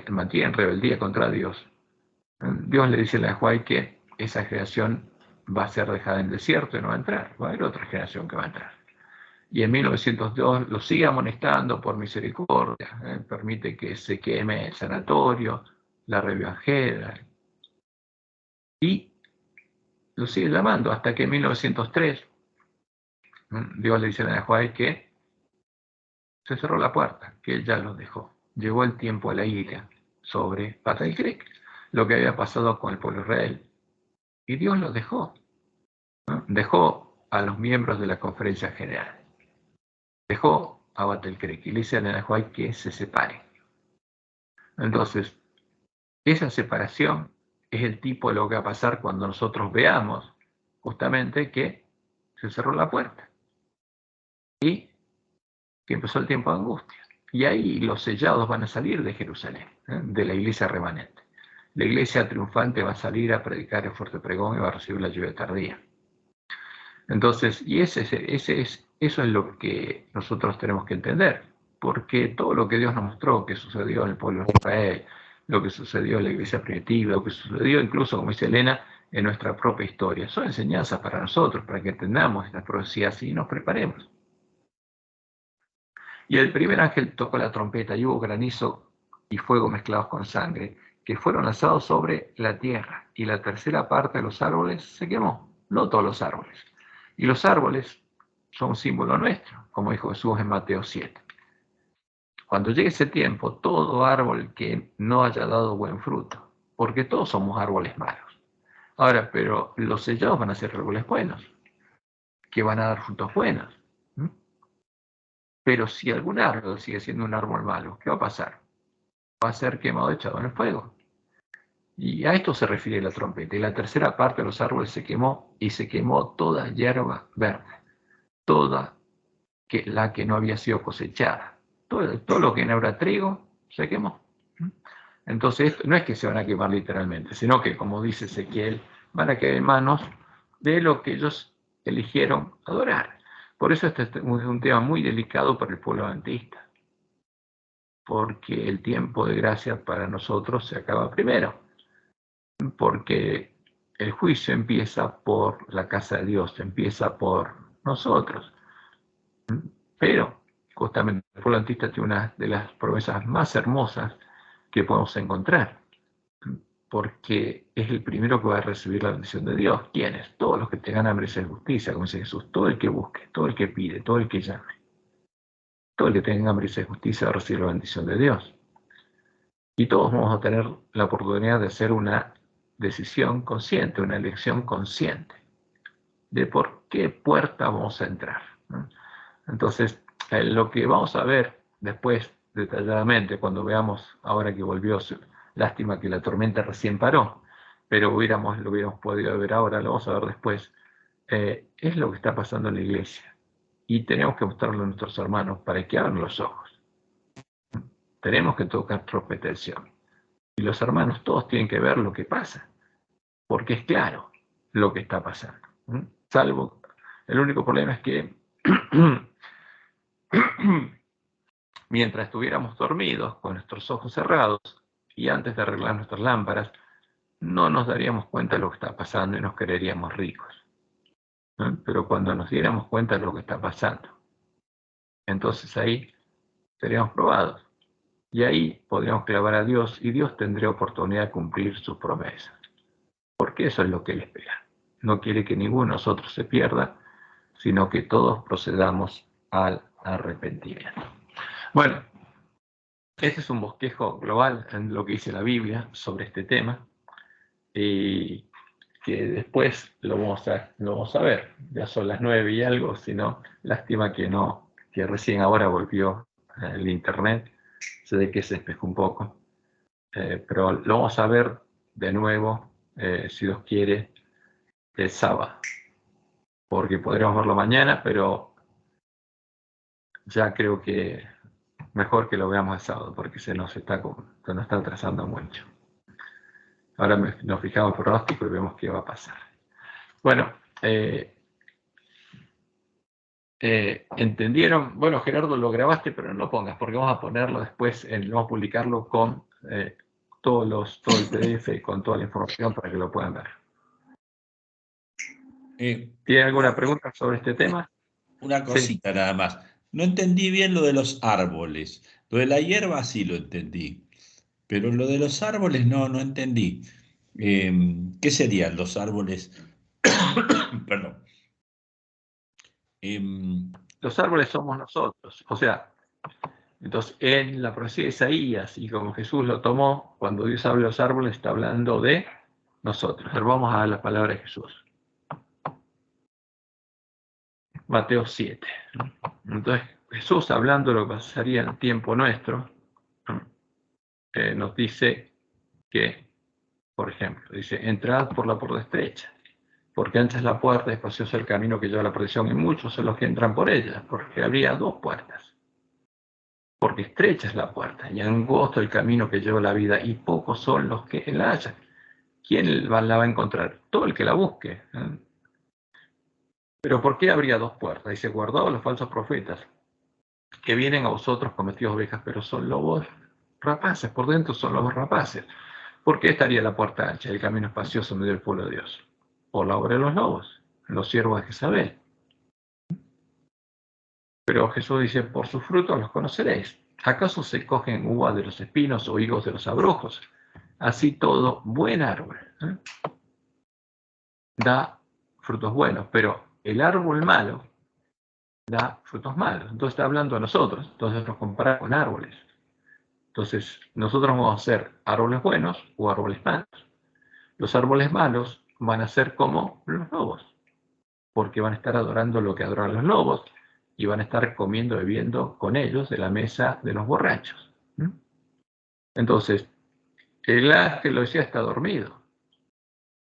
mantienen rebeldía contra Dios, Dios le dice a la White que esa generación va a ser dejada en desierto y no va a entrar, va a haber otra generación que va a entrar. Y en 1902 lo sigue amonestando por misericordia, permite que se queme el sanatorio, la revivanjera, y lo sigue llamando hasta que en 1903 Dios le dice a la White que se cerró la puerta, que él ya los dejó. Llegó el tiempo a la ira sobre Battle Creek, lo que había pasado con el pueblo de Israel. Y Dios los dejó. Dejó a los miembros de la conferencia general. Dejó a Battle-Creek y le dice a Elena White que se separen. Entonces, esa separación es el tipo de lo que va a pasar cuando nosotros veamos justamente que se cerró la puerta y que empezó el tiempo de angustia. Y ahí los sellados van a salir de Jerusalén, de la iglesia remanente. La iglesia triunfante va a salir a predicar el fuerte pregón y va a recibir la lluvia tardía. Entonces, y eso es lo que nosotros tenemos que entender, porque todo lo que Dios nos mostró que sucedió en el pueblo de Israel, lo que sucedió en la iglesia primitiva, lo que sucedió incluso, como dice Elena, en nuestra propia historia, son enseñanzas para nosotros, para que entendamos estas profecías y nos preparemos. Y el primer ángel tocó la trompeta y hubo granizo y fuego mezclados con sangre, que fueron lanzados sobre la tierra, y la tercera parte de los árboles se quemó, no todos los árboles. Y los árboles son un símbolo nuestro, como dijo Jesús en Mateo 7. Cuando llegue ese tiempo, todo árbol que no haya dado buen fruto, porque todos somos árboles malos. Ahora, pero los sellados van a ser árboles buenos, que van a dar frutos buenos. Pero si algún árbol sigue siendo un árbol malo, ¿qué va a pasar? Va a ser quemado, echado en el fuego. Y a esto se refiere la trompeta. Y la tercera parte de los árboles se quemó, y se quemó toda hierba verde, toda la que no había sido cosechada. Todo lo que no era trigo se quemó. Entonces, no es que se van a quemar literalmente, sino que, como dice Ezequiel, van a quedar en manos de lo que ellos eligieron adorar. Por eso este es un tema muy delicado para el pueblo adventista, porque el tiempo de gracia para nosotros se acaba primero, porque el juicio empieza por la casa de Dios, empieza por nosotros. Pero justamente el pueblo adventista tiene una de las promesas más hermosas que podemos encontrar, porque es el primero que va a recibir la bendición de Dios. ¿Quiénes? Todos los que tengan hambre y sed de justicia, como dice Jesús, todo el que busque, todo el que pide, todo el que llame. Todo el que tenga hambre y sed de justicia va a recibir la bendición de Dios. Y todos vamos a tener la oportunidad de hacer una decisión consciente, una elección consciente de por qué puerta vamos a entrar. Entonces, lo que vamos a ver después detalladamente, cuando veamos ahora que volvió, lástima que la tormenta recién paró, pero lo hubiéramos podido ver ahora, lo vamos a ver después, es lo que está pasando en la iglesia. Y tenemos que mostrarlo a nuestros hermanos para que abran los ojos. Tenemos que tocar trompeta del Señor. Y los hermanos todos tienen que ver lo que pasa, porque es claro lo que está pasando. Salvo, el único problema es que mientras estuviéramos dormidos, con nuestros ojos cerrados, y antes de arreglar nuestras lámparas, no nos daríamos cuenta de lo que está pasando y nos creeríamos ricos. Pero cuando nos diéramos cuenta de lo que está pasando, entonces ahí seríamos probados. Y ahí podríamos clavar a Dios y Dios tendría oportunidad de cumplir sus promesas. Porque eso es lo que Él espera. No quiere que ninguno de nosotros se pierda, sino que todos procedamos al arrepentimiento. Bueno, este es un bosquejo global en lo que dice la Biblia sobre este tema, y que después lo vamos a ver. Ya son las 9 y algo, si no, lástima que recién ahora volvió el internet, se ve que se despejó un poco, pero lo vamos a ver de nuevo, si Dios quiere, el sábado, porque podríamos verlo mañana, pero ya creo que mejor que lo veamos el sábado, porque se nos está atrasando mucho. Ahora nos fijamos en el pronóstico y vemos qué va a pasar. Bueno, ¿entendieron? Bueno, Gerardo, lo grabaste, pero no lo pongas, porque vamos a ponerlo después, vamos a publicarlo con todo el PDF y con toda la información para que lo puedan ver. ¿Tienen alguna pregunta sobre este tema? Una cosita nada más. No entendí bien lo de los árboles. Lo de la hierba sí lo entendí, pero lo de los árboles no entendí. ¿Qué serían los árboles? Perdón. Los árboles somos nosotros. O sea, entonces en la profecía de Isaías, y como Jesús lo tomó, cuando Dios habla de los árboles, está hablando de nosotros. Pero vamos a la palabra de Jesús. Mateo 7. Entonces, Jesús, hablando de lo que pasaría en el tiempo nuestro, nos dice que, por ejemplo, dice, entrad por la puerta estrecha, porque ancha es la puerta y espacioso el camino que lleva a la perdición, y muchos son los que entran por ella, porque habría dos puertas. Porque estrecha es la puerta, y angosto el camino que lleva a la vida, y pocos son los que la hallan. ¿Quién la va a encontrar? Todo el que la busque. Pero ¿por qué habría dos puertas? Dice, guardaos los falsos profetas, que vienen a vosotros como vestidos ovejas, pero son lobos rapaces, por dentro son lobos rapaces. ¿Por qué estaría la puerta ancha y el camino espacioso en medio del pueblo de Dios? Por la obra de los lobos, los siervos de Jezabel. Pero Jesús dice, por sus frutos los conoceréis. ¿Acaso se cogen uvas de los espinos o higos de los abrojos? Así todo buen árbol da frutos buenos, pero el árbol malo da frutos malos. Entonces está hablando a nosotros, entonces nos compara con árboles. Entonces nosotros vamos a ser árboles buenos o árboles malos. Los árboles malos van a ser como los lobos, porque van a estar adorando lo que adoran los lobos y van a estar comiendo, bebiendo con ellos de la mesa de los borrachos. Entonces, el ángel lo decía, está dormido,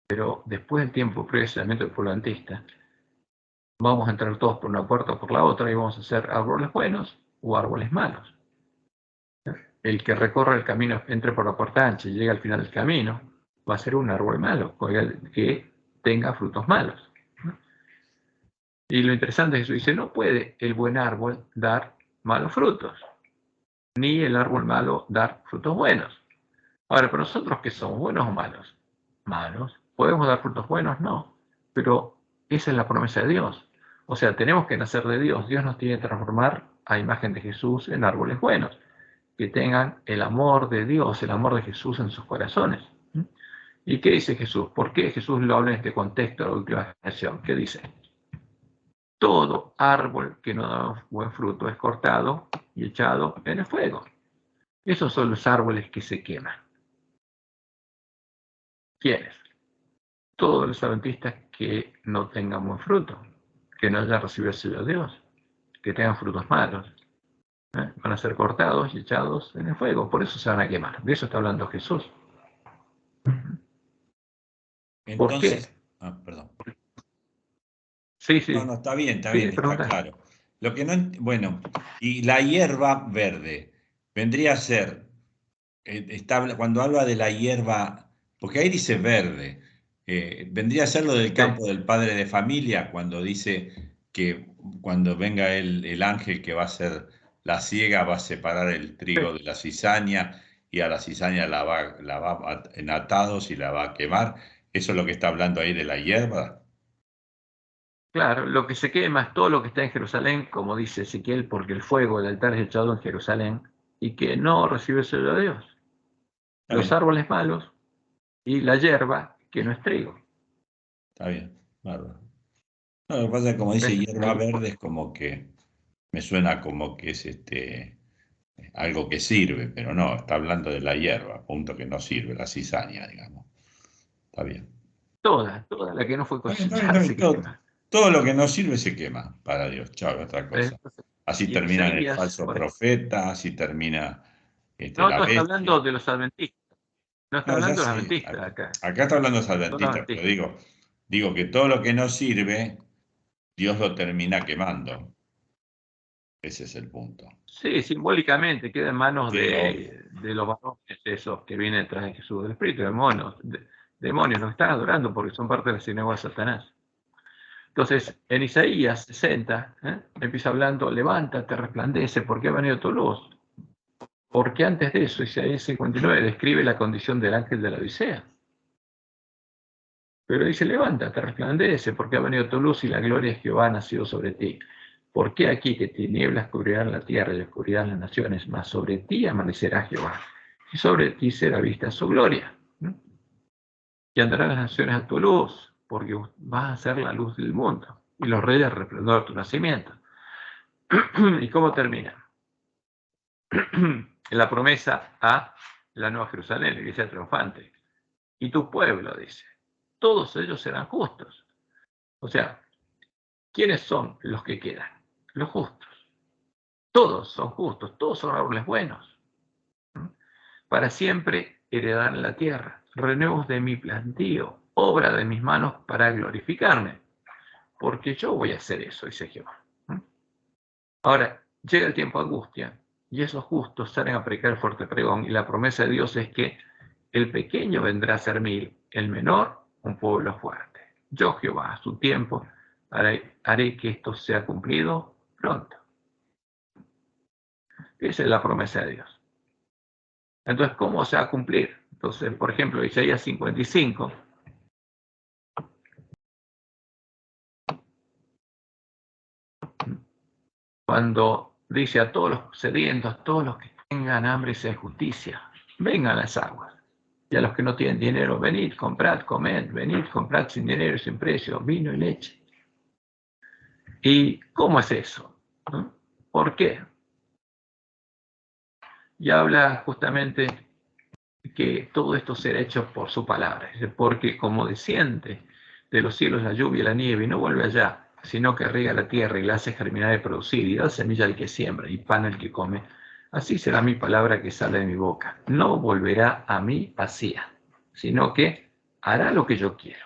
pero después del tiempo precisamente del pueblo antista, vamos a entrar todos por una puerta o por la otra y vamos a ser árboles buenos o árboles malos. El que recorre el camino, entre por la puerta ancha y llega al final del camino, va a ser un árbol malo, que tenga frutos malos. Y lo interesante es que Jesús dice, no puede el buen árbol dar malos frutos, ni el árbol malo dar frutos buenos. Ahora, ¿pero nosotros qué somos? ¿Buenos o malos? Malos. ¿Podemos dar frutos buenos? No. Pero esa es la promesa de Dios. O sea, tenemos que nacer de Dios. Dios nos tiene que transformar a imagen de Jesús en árboles buenos, que tengan el amor de Dios, el amor de Jesús en sus corazones. ¿Y qué dice Jesús? ¿Por qué Jesús lo habla en este contexto de la última generación? ¿Qué dice? Todo árbol que no da buen fruto es cortado y echado en el fuego. Esos son los árboles que se queman. ¿Quiénes? Todos los adventistas que no tengan buen fruto, que no hayan recibido el sello de Dios, que tengan frutos malos, van a ser cortados y echados en el fuego. Por eso se van a quemar. De eso está hablando Jesús. ¿Por qué? Entonces, perdón. Sí, sí. No, está Sí, bien, está pregunta. claro. Lo que no, bueno, y la hierba verde vendría a ser, cuando habla de la hierba, porque ahí dice verde, vendría a ser lo del Sí, campo del padre de familia, cuando dice que cuando venga el ángel que va a ser la siega, va a separar el trigo sí. de la cizaña y a la cizaña la va en atados y la va a quemar. ¿Eso es lo que está hablando ahí de la hierba? Claro, lo que se quema es todo lo que está en Jerusalén, como dice Ezequiel, porque el fuego del altar es echado en Jerusalén y que no recibe el sello de Dios. Está Los bien. árboles malos y la hierba, que no es trigo. Está bien, bárbaro. No, lo que pasa es que como dice ¿Ves? hierba verde, es como que me suena como que es algo que sirve, pero no, está hablando de la hierba, punto que no sirve, la cizaña, digamos. Está bien. Toda la que no fue Está cosechada bien. se quema. Todo lo que no sirve se quema, para Dios. Chao, otra cosa. Entonces, Así y en termina en el Isaías, falso profeta, así termina no, la no está bestia. hablando de los adventistas, no está No, ya hablando de los sé. adventistas acá, Acá está hablando de son los adventistas, pero adventistas. digo que todo lo que no sirve, Dios lo termina quemando. Ese es el punto. Sí, simbólicamente queda en manos Sí, obvio. de los varones esos que vienen detrás de Jesús, del espíritu, demonios, nos están adorando porque son parte de la sinagoga de Satanás. Entonces, en Isaías 60, empieza hablando, levántate, resplandece, porque ha venido tu luz. Porque antes de eso, Isaías 59 describe la condición del ángel de la Odisea. Pero dice, levántate, resplandece, porque ha venido tu luz y la gloria de Jehová ha nacido sobre ti. ¿Por qué aquí que tinieblas cubrirán la tierra y oscuridad las naciones? Mas sobre ti amanecerá Jehová, y sobre ti será vista su gloria. Y andarán las naciones a tu luz, porque vas a ser la luz del mundo, y los reyes al resplandor de tu nacimiento. ¿Y cómo termina? La promesa a la Nueva Jerusalén, la iglesia triunfante. Y tu pueblo, dice, todos ellos serán justos. O sea, ¿quiénes son los que quedan? Los justos. Todos son justos, todos son árboles buenos. Para siempre heredarán la tierra, renuevos de mi plantío, obra de mis manos para glorificarme. Porque yo voy a hacer eso, dice Jehová. Ahora, llega el tiempo de angustia, y esos justos salen a predicar el fuerte pregón, y la promesa de Dios es que el pequeño vendrá a ser 1000, el menor un pueblo fuerte. Yo, Jehová, a su tiempo, haré que esto sea cumplido pronto. Esa es la promesa de Dios. Entonces, ¿cómo se va a cumplir? Entonces, por ejemplo, Isaías 55. Cuando dice a todos los sedientos, a todos los que tengan hambre y sed de justicia, vengan las aguas. Y a los que no tienen dinero, venid, comprad, comed, venid, comprad sin dinero y sin precio, vino y leche. ¿Y cómo es eso? ¿Por qué? Y habla justamente que todo esto será hecho por su palabra, porque como desciende de los cielos la lluvia y la nieve y no vuelve allá, sino que riega la tierra y la hace germinar y producir y da semilla al que siembra y pan al que come, así será mi palabra que sale de mi boca. No volverá a mí vacía, sino que hará lo que yo quiero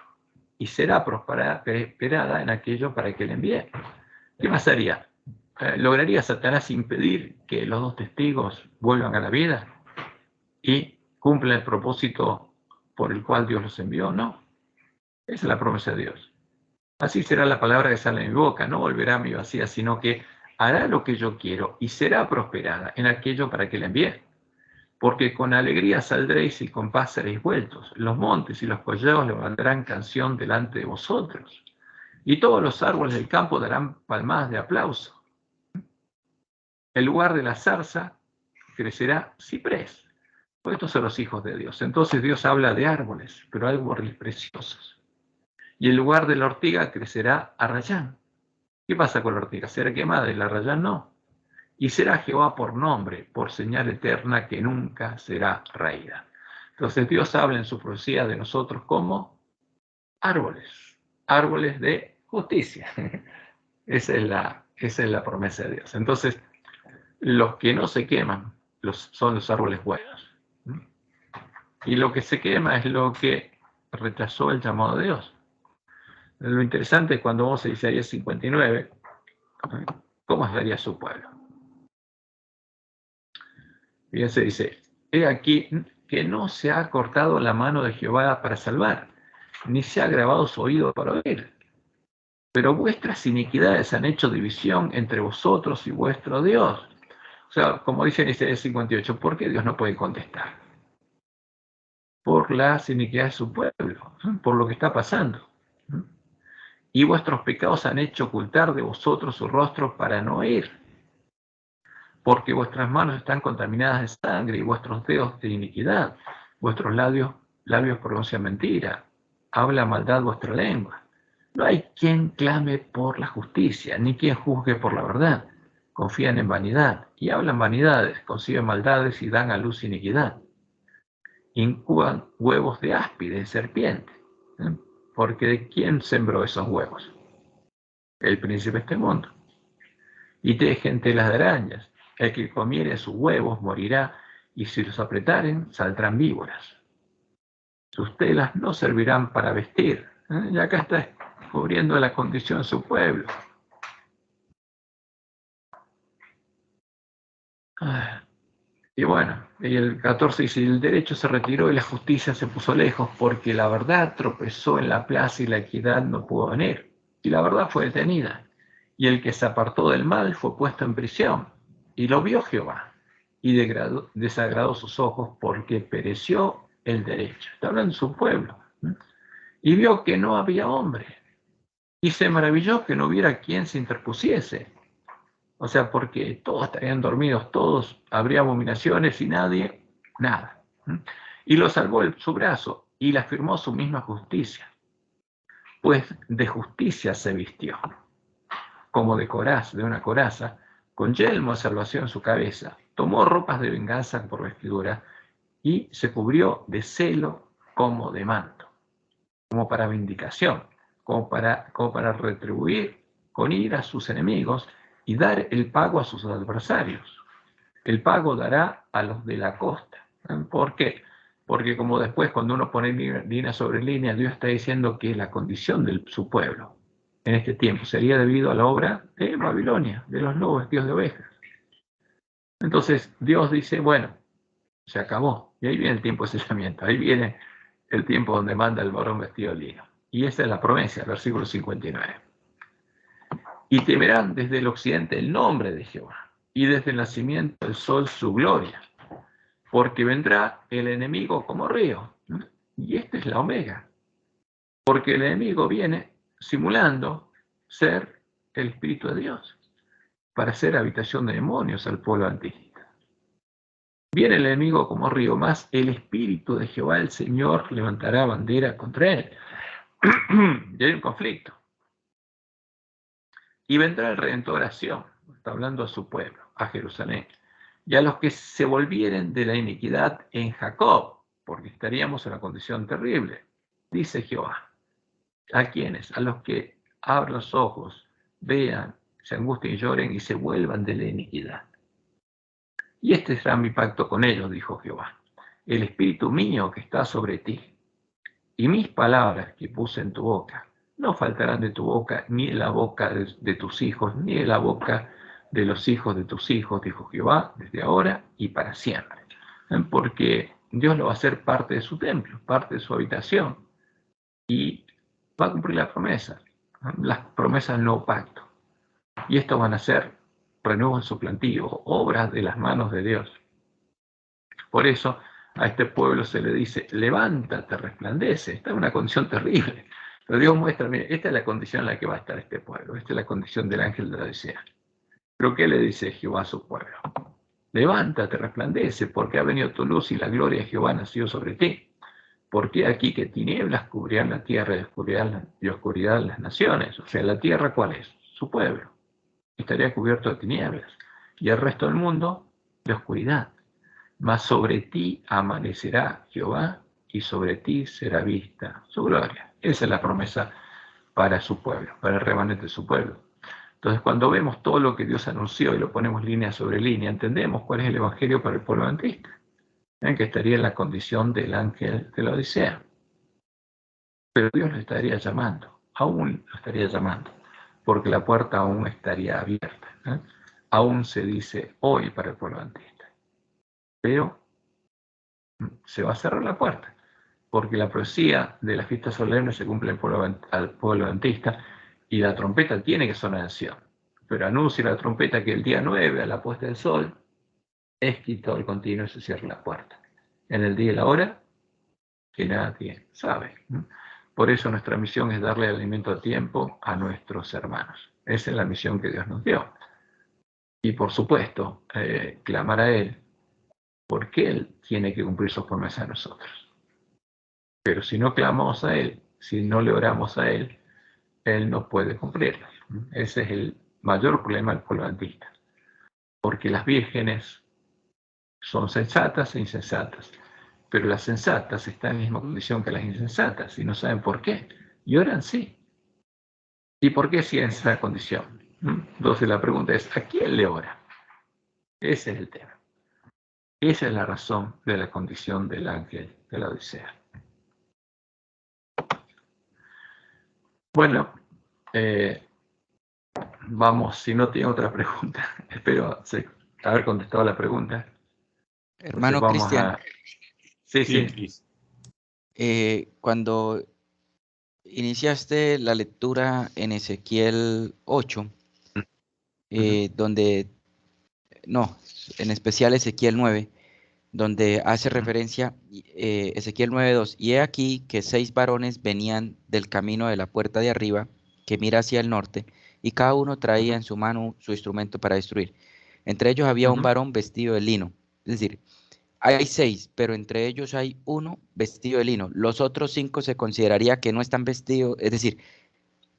y será prosperada en aquello para que le envíe. ¿Qué pasaría? ¿Lograría Satanás impedir que los dos testigos vuelvan a la vida y cumplen el propósito por el cual Dios los envió? No. Esa es la promesa de Dios. Así será la palabra que sale de mi boca, no volverá a mi vacía, sino que hará lo que yo quiero y será prosperada en aquello para que la envíe. Porque con alegría saldréis y con paz seréis vueltos. Los montes y los collados levantarán canción delante de vosotros. Y todos los árboles del campo darán palmadas de aplauso. El lugar de la zarza crecerá ciprés. Pues estos son los hijos de Dios. Entonces Dios habla de árboles, pero árboles preciosos. Y en lugar de la ortiga crecerá arrayán. ¿Qué pasa con la ortiga? Será quemada y la arrayán no. Y será Jehová por nombre, por señal eterna que nunca será raída. Entonces Dios habla en su profecía de nosotros como árboles, árboles de justicia. Esa es la promesa de Dios. Entonces, los que no se queman son los árboles buenos. Y lo que se quema es lo que rechazó el llamado de Dios. Lo interesante es cuando vamos a Isaías 59, ¿cómo estaría su pueblo? Fíjense, dice, he aquí que no se ha cortado la mano de Jehová para salvar, ni se ha grabado su oído para oír. Pero vuestras iniquidades han hecho división entre vosotros y vuestro Dios. O sea, como dice en Isaías 58, ¿por qué Dios no puede contestar? Por las iniquidades de su pueblo, por lo que está pasando. Y vuestros pecados han hecho ocultar de vosotros su rostro para no oír. Porque vuestras manos están contaminadas de sangre y vuestros dedos de iniquidad. Vuestros labios pronuncian mentira. Habla maldad vuestra lengua. No hay quien clame por la justicia, ni quien juzgue por la verdad. Confían en vanidad y hablan vanidades, conciben maldades y dan a luz iniquidad. Incuban huevos de áspide, de serpiente. Porque ¿de quién sembró esos huevos? El príncipe de este mundo. Y tejen telas de arañas. El que comiere sus huevos morirá, y si los apretaren, saldrán víboras. Sus telas no servirán para vestir. Y acá está cubriendo la condición de su pueblo. Y bueno, y el 14 dice, el derecho se retiró y la justicia se puso lejos, porque la verdad tropezó en la plaza y la equidad no pudo venir. Y la verdad fue detenida. Y el que se apartó del mal fue puesto en prisión. Y lo vio Jehová, y desagradó sus ojos, porque pereció el derecho. Está hablando de su pueblo. Y vio que no había hombre. Y se maravilló que no hubiera quien se interpusiese. O sea, porque todos estarían dormidos, todos, habría abominaciones y nadie, nada. Y lo salvó su brazo y le afirmó su misma justicia. Pues de justicia se vistió, como de una coraza, con yelmo de salvación en su cabeza. Tomó ropas de venganza por vestidura y se cubrió de celo como de manto, como para vindicación, como para retribuir con ira a sus enemigos y dar el pago a sus adversarios. El pago dará a los de la costa. ¿Por qué? Porque como después cuando uno pone línea sobre línea, Dios está diciendo que la condición de su pueblo en este tiempo sería debido a la obra de Babilonia, de los lobos vestidos de ovejas. Entonces Dios dice, bueno, se acabó. Y ahí viene el tiempo de sellamiento, ahí viene el tiempo donde manda el varón vestido de lino. Y esa es la promesa, versículo 59. Y temerán desde el occidente el nombre de Jehová, y desde el nacimiento del sol su gloria, porque vendrá el enemigo como río. Y esta es la omega, porque el enemigo viene simulando ser el Espíritu de Dios, para hacer habitación de demonios al pueblo anticristo. Viene el enemigo como río, más el Espíritu de Jehová el Señor levantará bandera contra él. Y hay un conflicto. Y vendrá el Redentor a Sión, está hablando a su pueblo, a Jerusalén, y a los que se volvieren de la iniquidad en Jacob, porque estaríamos en una condición terrible, dice Jehová. ¿A quiénes? A los que abran los ojos, vean, se angustien y lloren y se vuelvan de la iniquidad. Y este será mi pacto con ellos, dijo Jehová, el espíritu mío que está sobre ti, y mis palabras que puse en tu boca, no faltarán de tu boca, ni de la boca de tus hijos, ni de la boca de los hijos de tus hijos, dijo Jehová, desde ahora y para siempre. Porque Dios lo va a hacer parte de su templo, parte de su habitación, y va a cumplir la promesa, las promesas del nuevo pacto. Y esto van a ser renuevos suplantivos, obras de las manos de Dios. Por eso a este pueblo se le dice, levántate, resplandece. Esta es una condición terrible. Pero Dios muestra, mire, esta es la condición en la que va a estar este pueblo. Esta es la condición del ángel de la Odisea. Pero ¿qué le dice Jehová a su pueblo? Levántate, resplandece, porque ha venido tu luz y la gloria de Jehová nació sobre ti. Porque aquí que tinieblas cubrirán la tierra y oscuridad las naciones. O sea, ¿la tierra cuál es? Su pueblo. Estaría cubierto de tinieblas. Y el resto del mundo de oscuridad. Mas sobre ti amanecerá Jehová y sobre ti será vista su gloria. Esa es la promesa para su pueblo, para el remanente de su pueblo. Entonces, cuando vemos todo lo que Dios anunció y lo ponemos línea sobre línea, entendemos cuál es el evangelio para el pueblo adventista, que estaría en la condición del ángel de la Odisea. Pero Dios lo estaría llamando, aún lo estaría llamando, porque la puerta aún estaría abierta. Aún se dice hoy para el pueblo adventista. Pero se va a cerrar la puerta, porque la profecía de la fiesta solemne se cumple al pueblo adventista y la trompeta tiene que sonar en Sion. Pero anuncia la trompeta que el día 9, a la puesta del sol, es quitado el continuo y se cierra la puerta. En el día y la hora, que nadie sabe. Por eso nuestra misión es darle alimento a tiempo a nuestros hermanos. Esa es la misión que Dios nos dio. Y por supuesto, clamar a Él, porque Él tiene que cumplir sus promesas a nosotros. Pero si no clamamos a Él, si no le oramos a Él, Él no puede cumplirlas. Ese es el mayor problema del pueblo adventista. Porque las vírgenes son sensatas e insensatas. Pero las sensatas están en la misma condición que las insensatas y no saben por qué. Y oran sí. ¿Y por qué si en esa condición? Entonces la pregunta es, ¿a quién le ora? Ese es el tema. Esa es la razón de la condición del ángel de la Odisea. Bueno, vamos, si no tiene otra pregunta, espero haber contestado la pregunta. Hermano Cristian. Sí. Cuando iniciaste la lectura en Ezequiel 8, en especial Ezequiel 9, donde hace referencia Ezequiel 9:2, y he aquí que 6 varones venían del camino de la puerta de arriba, que mira hacia el norte, y cada uno traía en su mano su instrumento para destruir. Entre ellos había un varón vestido de lino. Es decir, hay 6, pero entre ellos hay uno vestido de lino. Los otros 5 se consideraría que no están vestidos, es decir,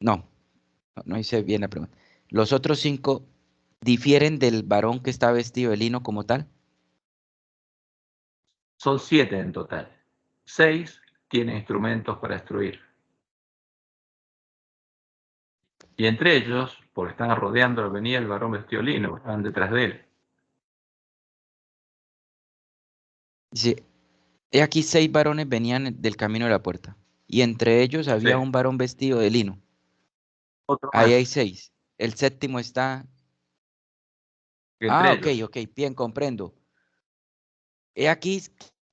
no hice bien la pregunta. Los otros 5 difieren del varón que está vestido de lino como tal. Son 7 en total. 6 tienen instrumentos para destruir. Y entre ellos, porque estaban rodeándolo, venía el varón vestido de lino, estaban detrás de él. Dice, he aquí 6 varones venían del camino de la puerta, y entre ellos había Sí. un varón vestido de lino. Otro Ahí más, hay 6. El séptimo está... que Ah, entre ok, ellos. ok, bien, comprendo. He aquí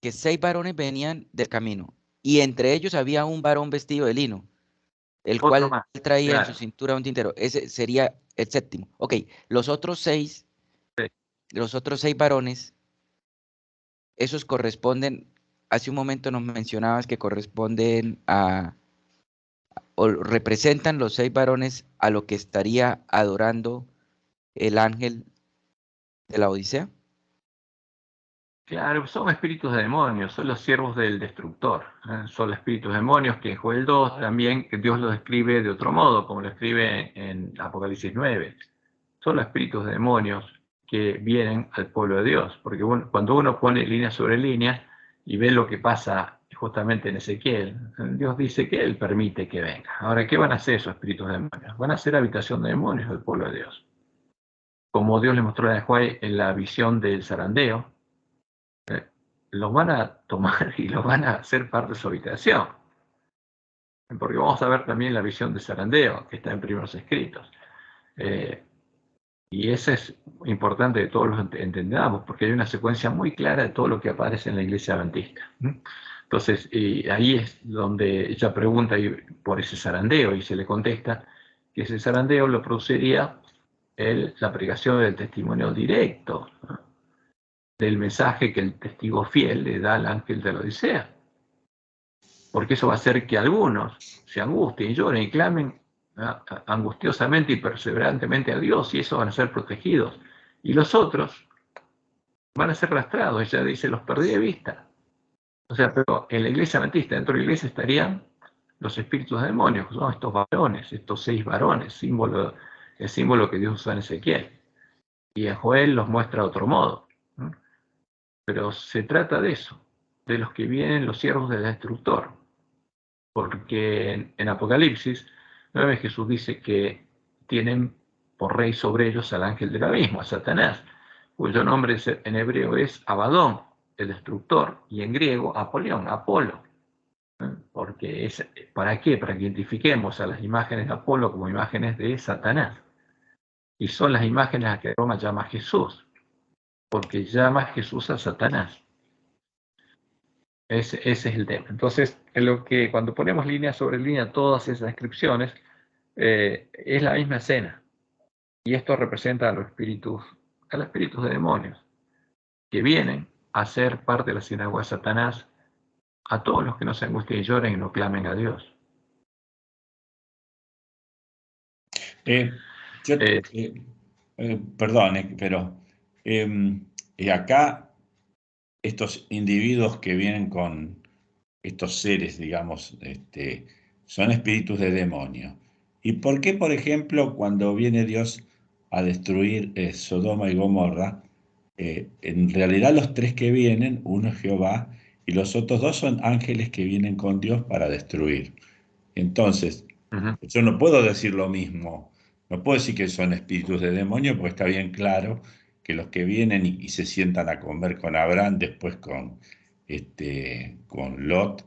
que 6 varones venían del camino, y entre ellos había un varón vestido de lino, el Otro cual más, traía en su claro. cintura un tintero. Ese sería el séptimo. Ok, los otros 6, Sí. los otros 6 varones, esos corresponden, hace un momento nos mencionabas que corresponden a, o representan los 6 varones a lo que estaría adorando el ángel de la Odisea. Claro, son espíritus de demonios, son los siervos del destructor. Son los espíritus demonios que en Joel 2 también Dios lo describe de otro modo, como lo escribe en Apocalipsis 9. Son los espíritus de demonios que vienen al pueblo de Dios, porque cuando uno pone línea sobre línea y ve lo que pasa justamente en Ezequiel, Dios dice que Él permite que venga. Ahora, ¿qué van a hacer esos espíritus de demonios? Van a ser habitación de demonios del pueblo de Dios. Como Dios le mostró a Joel en la visión del zarandeo, los van a tomar y los van a hacer parte de su habitación. Porque vamos a ver también la visión de Zarandeo, que está en Primeros Escritos. Y eso es importante que todos lo entendamos, porque hay una secuencia muy clara de todo lo que aparece en la iglesia adventista. Entonces, ahí es donde ella pregunta por ese zarandeo y se le contesta que ese zarandeo lo produciría la predicación del testimonio directo, ¿no?, del mensaje que el testigo fiel le da al ángel de la Odisea. Porque eso va a hacer que algunos se angustien y lloren y clamen angustiosamente y perseverantemente a Dios, y esos van a ser protegidos. Y los otros van a ser arrastrados. Ella dice, los perdí de vista. O sea, pero en la iglesia adventista, dentro de la iglesia estarían los espíritus de demonios, ¿no?, estos varones, estos 6 varones, el símbolo que Dios usa en Ezequiel. Y en Joel los muestra de otro modo, ¿no? Pero se trata de eso, de los que vienen los siervos del destructor. Porque en Apocalipsis 9 Jesús dice que tienen por rey sobre ellos al ángel del abismo, a Satanás, cuyo nombre en hebreo es Abadón, el destructor, y en griego Apolión, Apolo. Porque ¿para qué? Para que identifiquemos a las imágenes de Apolo como imágenes de Satanás. Y son las imágenes a que Roma llama a Jesús, porque llama a Jesús a Satanás. Ese es el tema. Entonces, cuando ponemos línea sobre línea todas esas descripciones, es la misma escena. Y esto representa a los espíritus de demonios, que vienen a ser parte de la sinagoga de Satanás, a todos los que no se angustien y lloren y no clamen a Dios. Yo, Eh, perdón, pero acá estos individuos que vienen con estos seres, digamos, son espíritus de demonio. ¿Y por qué, por ejemplo, cuando viene Dios a destruir Sodoma y Gomorra, en realidad los 3 que vienen, uno es Jehová y los otros 2 son ángeles que vienen con Dios para destruir? Entonces, yo no puedo decir lo mismo, no puedo decir que son espíritus de demonio, porque está bien claro que los que vienen y se sientan a comer con Abraham, después con Lot,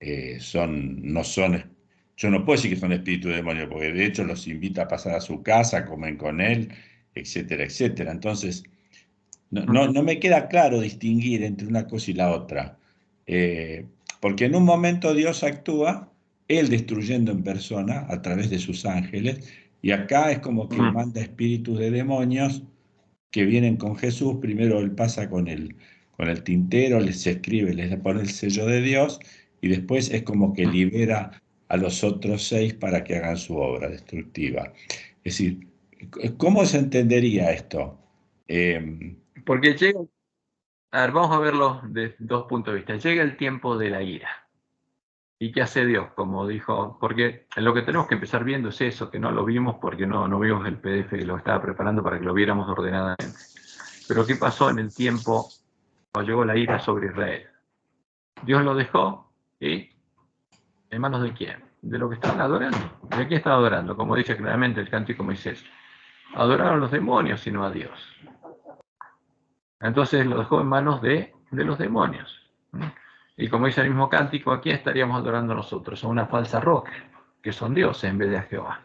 no son, yo no puedo decir que son espíritus de demonio, porque de hecho los invita a pasar a su casa, comen con él, etcétera, etcétera. Entonces, no me queda claro distinguir entre una cosa y la otra, porque en un momento Dios actúa, Él destruyendo en persona a través de sus ángeles, y acá es como que manda espíritus de demonios que vienen con Jesús. Primero Él pasa con el tintero, les escribe, les pone el sello de Dios, y después es como que libera a los otros 6 para que hagan su obra destructiva. Es decir, ¿cómo se entendería esto? Porque vamos a verlo de 2 puntos de vista. Llega el tiempo de la ira. ¿Y qué hace Dios? Como dijo, porque lo que tenemos que empezar viendo es eso, que no lo vimos porque no vimos el PDF que lo estaba preparando para que lo viéramos ordenadamente. Pero ¿qué pasó en el tiempo cuando llegó la ira sobre Israel? Dios lo dejó, ¿y en manos de quién? de lo que estaban adorando. ¿De qué estaban adorando? Como dice claramente el Cántico Moisés. Adoraron a los demonios y no a Dios. Entonces lo dejó en manos de los demonios. Y como dice el mismo cántico, ¿a quién estaríamos adorando nosotros? A una falsa roca, que son dioses en vez de a Jehová.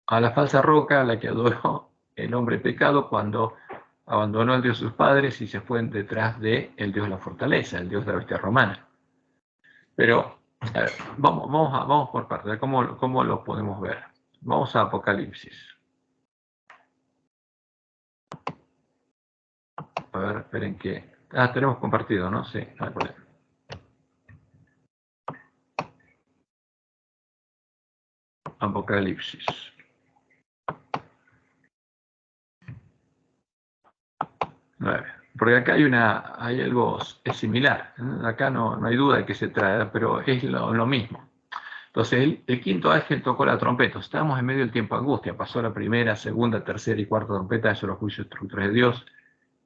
A la falsa roca a la que adoró el hombre pecado cuando abandonó al Dios de sus padres y se fue detrás del Dios de la fortaleza, el Dios de la bestia romana. Pero a ver, vamos por partes. ¿Cómo lo podemos ver? Vamos a Apocalipsis. A ver, esperen que... tenemos compartido, ¿no? Sí, no hay problema. Apocalipsis. Porque acá hay algo similar. Acá no hay duda de que se trae, pero es lo mismo. Entonces, el quinto ángel tocó la trompeta. Estábamos en medio del tiempo de angustia. Pasó la primera, segunda, tercera y cuarta trompeta. Eso los juicios destructores de Dios.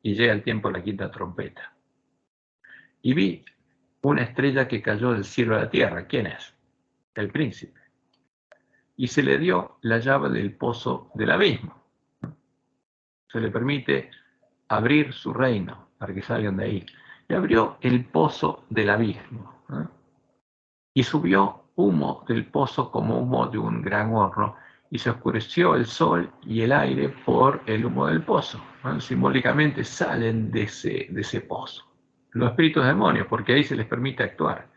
Y llega el tiempo de la quinta trompeta. Y vi una estrella que cayó del cielo a la tierra. ¿Quién es? El príncipe. Y se le dio la llave del pozo del abismo. Se le permite abrir su reino para que salgan de ahí. Y abrió el pozo del abismo. Y subió humo del pozo como humo de un gran horno, y se oscureció el sol y el aire por el humo del pozo. Simbólicamente salen de ese pozo los espíritus demonios, porque ahí se les permite actuar.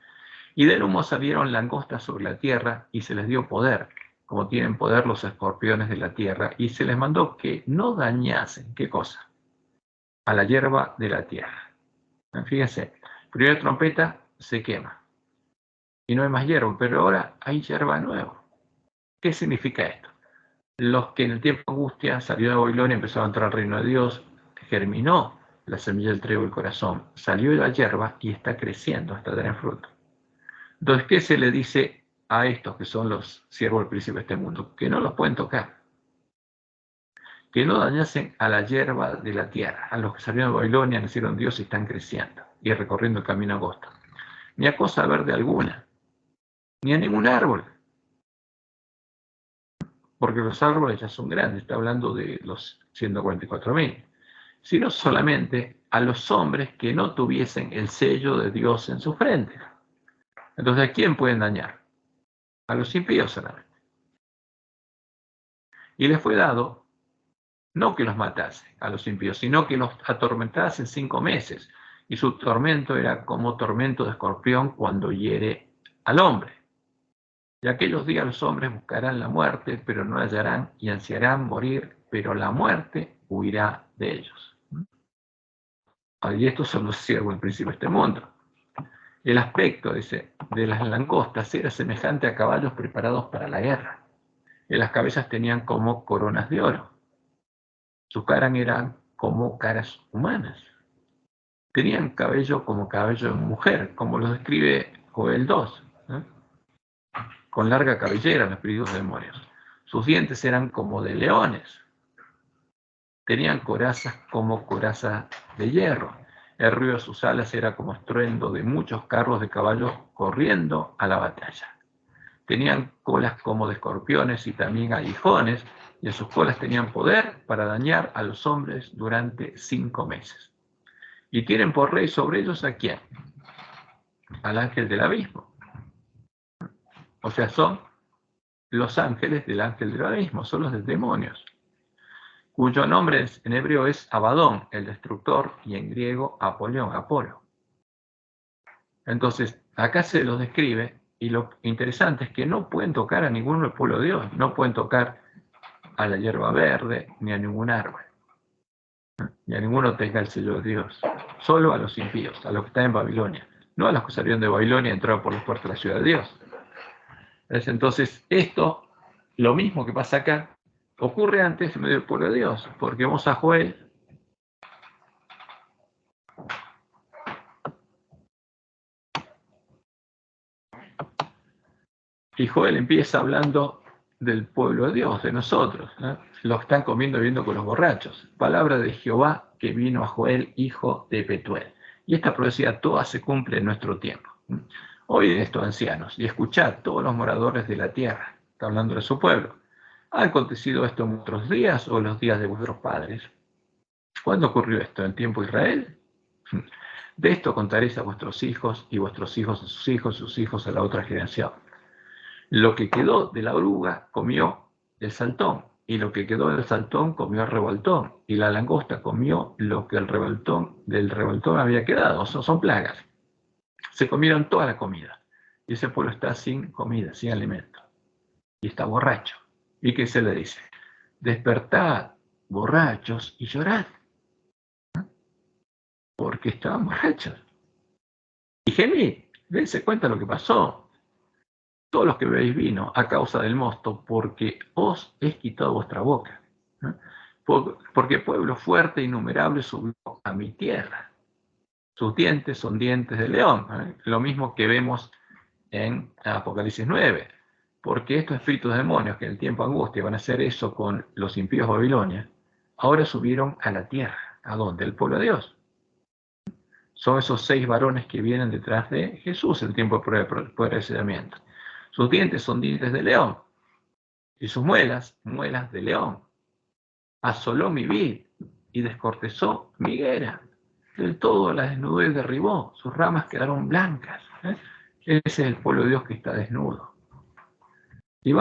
Y del humo salieron langostas sobre la tierra, y se les dio poder, como tienen poder los escorpiones de la tierra, y se les mandó que no dañasen, ¿qué cosa? A la hierba de la tierra. Fíjense, primera trompeta se quema. Y no hay más hierba, pero ahora hay hierba nueva. ¿Qué significa esto? Los que en el tiempo de angustia salió de Babilonia, empezó a entrar al reino de Dios, germinó la semilla del trigo del corazón, salió de la hierba y está creciendo hasta tener fruto. Entonces, ¿qué se le dice a estos que son los siervos del príncipe de este mundo? Que no los pueden tocar. Que no dañasen a la hierba de la tierra, a los que salieron de Babilonia, nacieron Dios y están creciendo y recorriendo el camino angosto. Ni a cosa verde alguna, ni a ningún árbol, porque los árboles ya son grandes, está hablando de los 144.000, sino solamente a los hombres que no tuviesen el sello de Dios en su frente. Entonces, ¿a quién pueden dañar? A los impíos solamente. Y les fue dado, no que los matase a los impíos, sino que los atormentase 5 meses, y su tormento era como tormento de escorpión cuando hiere al hombre. Y aquellos días los hombres buscarán la muerte, pero no la hallarán, y ansiarán morir, pero la muerte huirá de ellos. Y estos son los siervos del príncipe de este mundo. El aspecto, dice, de las langostas era semejante a caballos preparados para la guerra. Y las cabezas tenían como coronas de oro. Sus caras eran como caras humanas. Tenían cabello como cabello de mujer, como lo describe Joel 2. Con larga cabellera, los espíritus demonios. Sus dientes eran como de leones. Tenían corazas como corazas de hierro. El ruido de sus alas era como estruendo de muchos carros de caballos corriendo a la batalla. Tenían colas como de escorpiones y también aguijones, y en sus colas tenían poder para dañar a los hombres durante 5 meses. Y tienen por rey sobre ellos ¿a quién? Al ángel del abismo. O sea, son los ángeles del ángel del abismo, son los demonios, cuyo nombre en hebreo es Abadón, el destructor, y en griego Apolión, Apolo. Entonces, acá se los describe, y lo interesante es que no pueden tocar a ninguno del pueblo de Dios, no pueden tocar a la hierba verde, ni a ningún árbol, ni a ninguno tenga el sello de Dios, solo a los impíos, a los que están en Babilonia, no a los que salieron de Babilonia y entraron por las puertas de la ciudad de Dios. Entonces, esto, lo mismo que pasa acá, ocurre antes en medio del pueblo de Dios, porque vamos a Joel. Y Joel empieza hablando del pueblo de Dios, de nosotros, ¿no? Lo están comiendo y bebiendo con los borrachos. Palabra de Jehová que vino a Joel, hijo de Petuel. Y esta profecía toda se cumple en nuestro tiempo. Oíd esto, ancianos, y escuchad todos los moradores de la tierra. Está hablando de su pueblo. ¿Ha acontecido esto en vuestros días o en los días de vuestros padres? ¿Cuándo ocurrió esto? ¿En tiempo de Israel? De esto contaréis a vuestros hijos y vuestros hijos a sus hijos a la otra generación. Lo que quedó de la oruga comió el saltón, y lo que quedó del saltón comió el revoltón, y la langosta comió lo que del revoltón había quedado. Son plagas. Se comieron toda la comida. Y ese pueblo está sin comida, sin alimento. Y está borracho. ¿Y qué se le dice? Despertad, borrachos, y llorad. Porque estaban borrachos. Y gemid, dense cuenta de lo que pasó. Todos los que bebéis vino a causa del mosto, porque os he quitado vuestra boca. Porque pueblo fuerte e innumerable subió a mi tierra. Sus dientes son dientes de león. Lo mismo que vemos en Apocalipsis 9. Porque estos espíritus demonios que en el tiempo de angustia van a hacer eso con los impíos de Babilonia, ahora subieron a la tierra. ¿A dónde? El pueblo de Dios. Son esos 6 varones que vienen detrás de Jesús en el tiempo de procesamiento. Sus dientes son dientes de león, y sus muelas, muelas de león. Asoló mi vid y descortezó mi higuera. Del todo la desnudó y derribó, sus ramas quedaron blancas. Ese es el pueblo de Dios que está desnudo. Y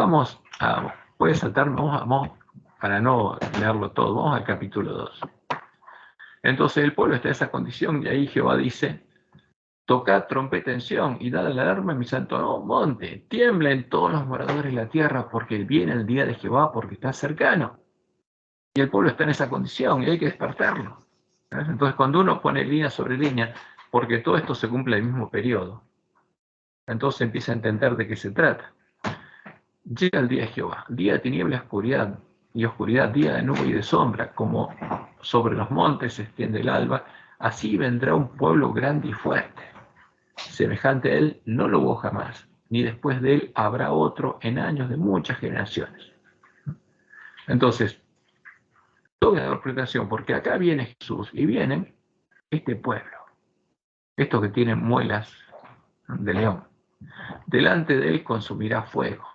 puede saltarme, vamos, para no leerlo todo, vamos al capítulo 2. Entonces el pueblo está en esa condición, y ahí Jehová dice: tocad trompeta en Sión y dad alarma en mi santo monte. Tiemblen todos los moradores de la tierra, porque viene el día de Jehová, porque está cercano. Y el pueblo está en esa condición y hay que despertarlo. Entonces, cuando uno pone línea sobre línea, porque todo esto se cumple en el mismo periodo, entonces empieza a entender de qué se trata. Llega el día de Jehová, día de tiniebla y oscuridad, día de nube y de sombra, como sobre los montes se extiende el alba, así vendrá un pueblo grande y fuerte. Semejante a él no lo hubo jamás, ni después de él habrá otro en años de muchas generaciones. Entonces, toda la interpretación, porque acá viene Jesús y viene este pueblo, estos que tienen muelas de león. Delante de él consumirá fuego,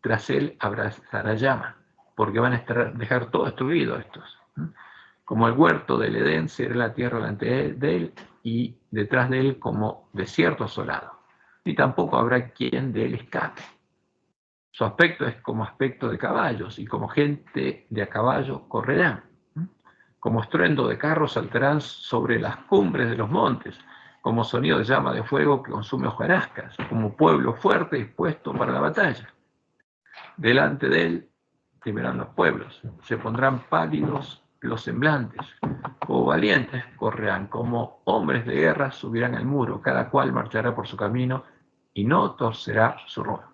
tras él abrazará llama, porque van a dejar todo destruido estos. Como el huerto del Edén será la tierra delante de él, y detrás de él como desierto asolado. Y tampoco habrá quien de él escape. Su aspecto es como aspecto de caballos, y como gente de a caballo correrán. Como estruendo de carros saltarán sobre las cumbres de los montes, como sonido de llama de fuego que consume hojarascas, como pueblo fuerte dispuesto para la batalla. Delante de él temerán los pueblos, se pondrán pálidos los semblantes, como valientes correrán, como hombres de guerra subirán al muro, cada cual marchará por su camino y no torcerá su rumbo.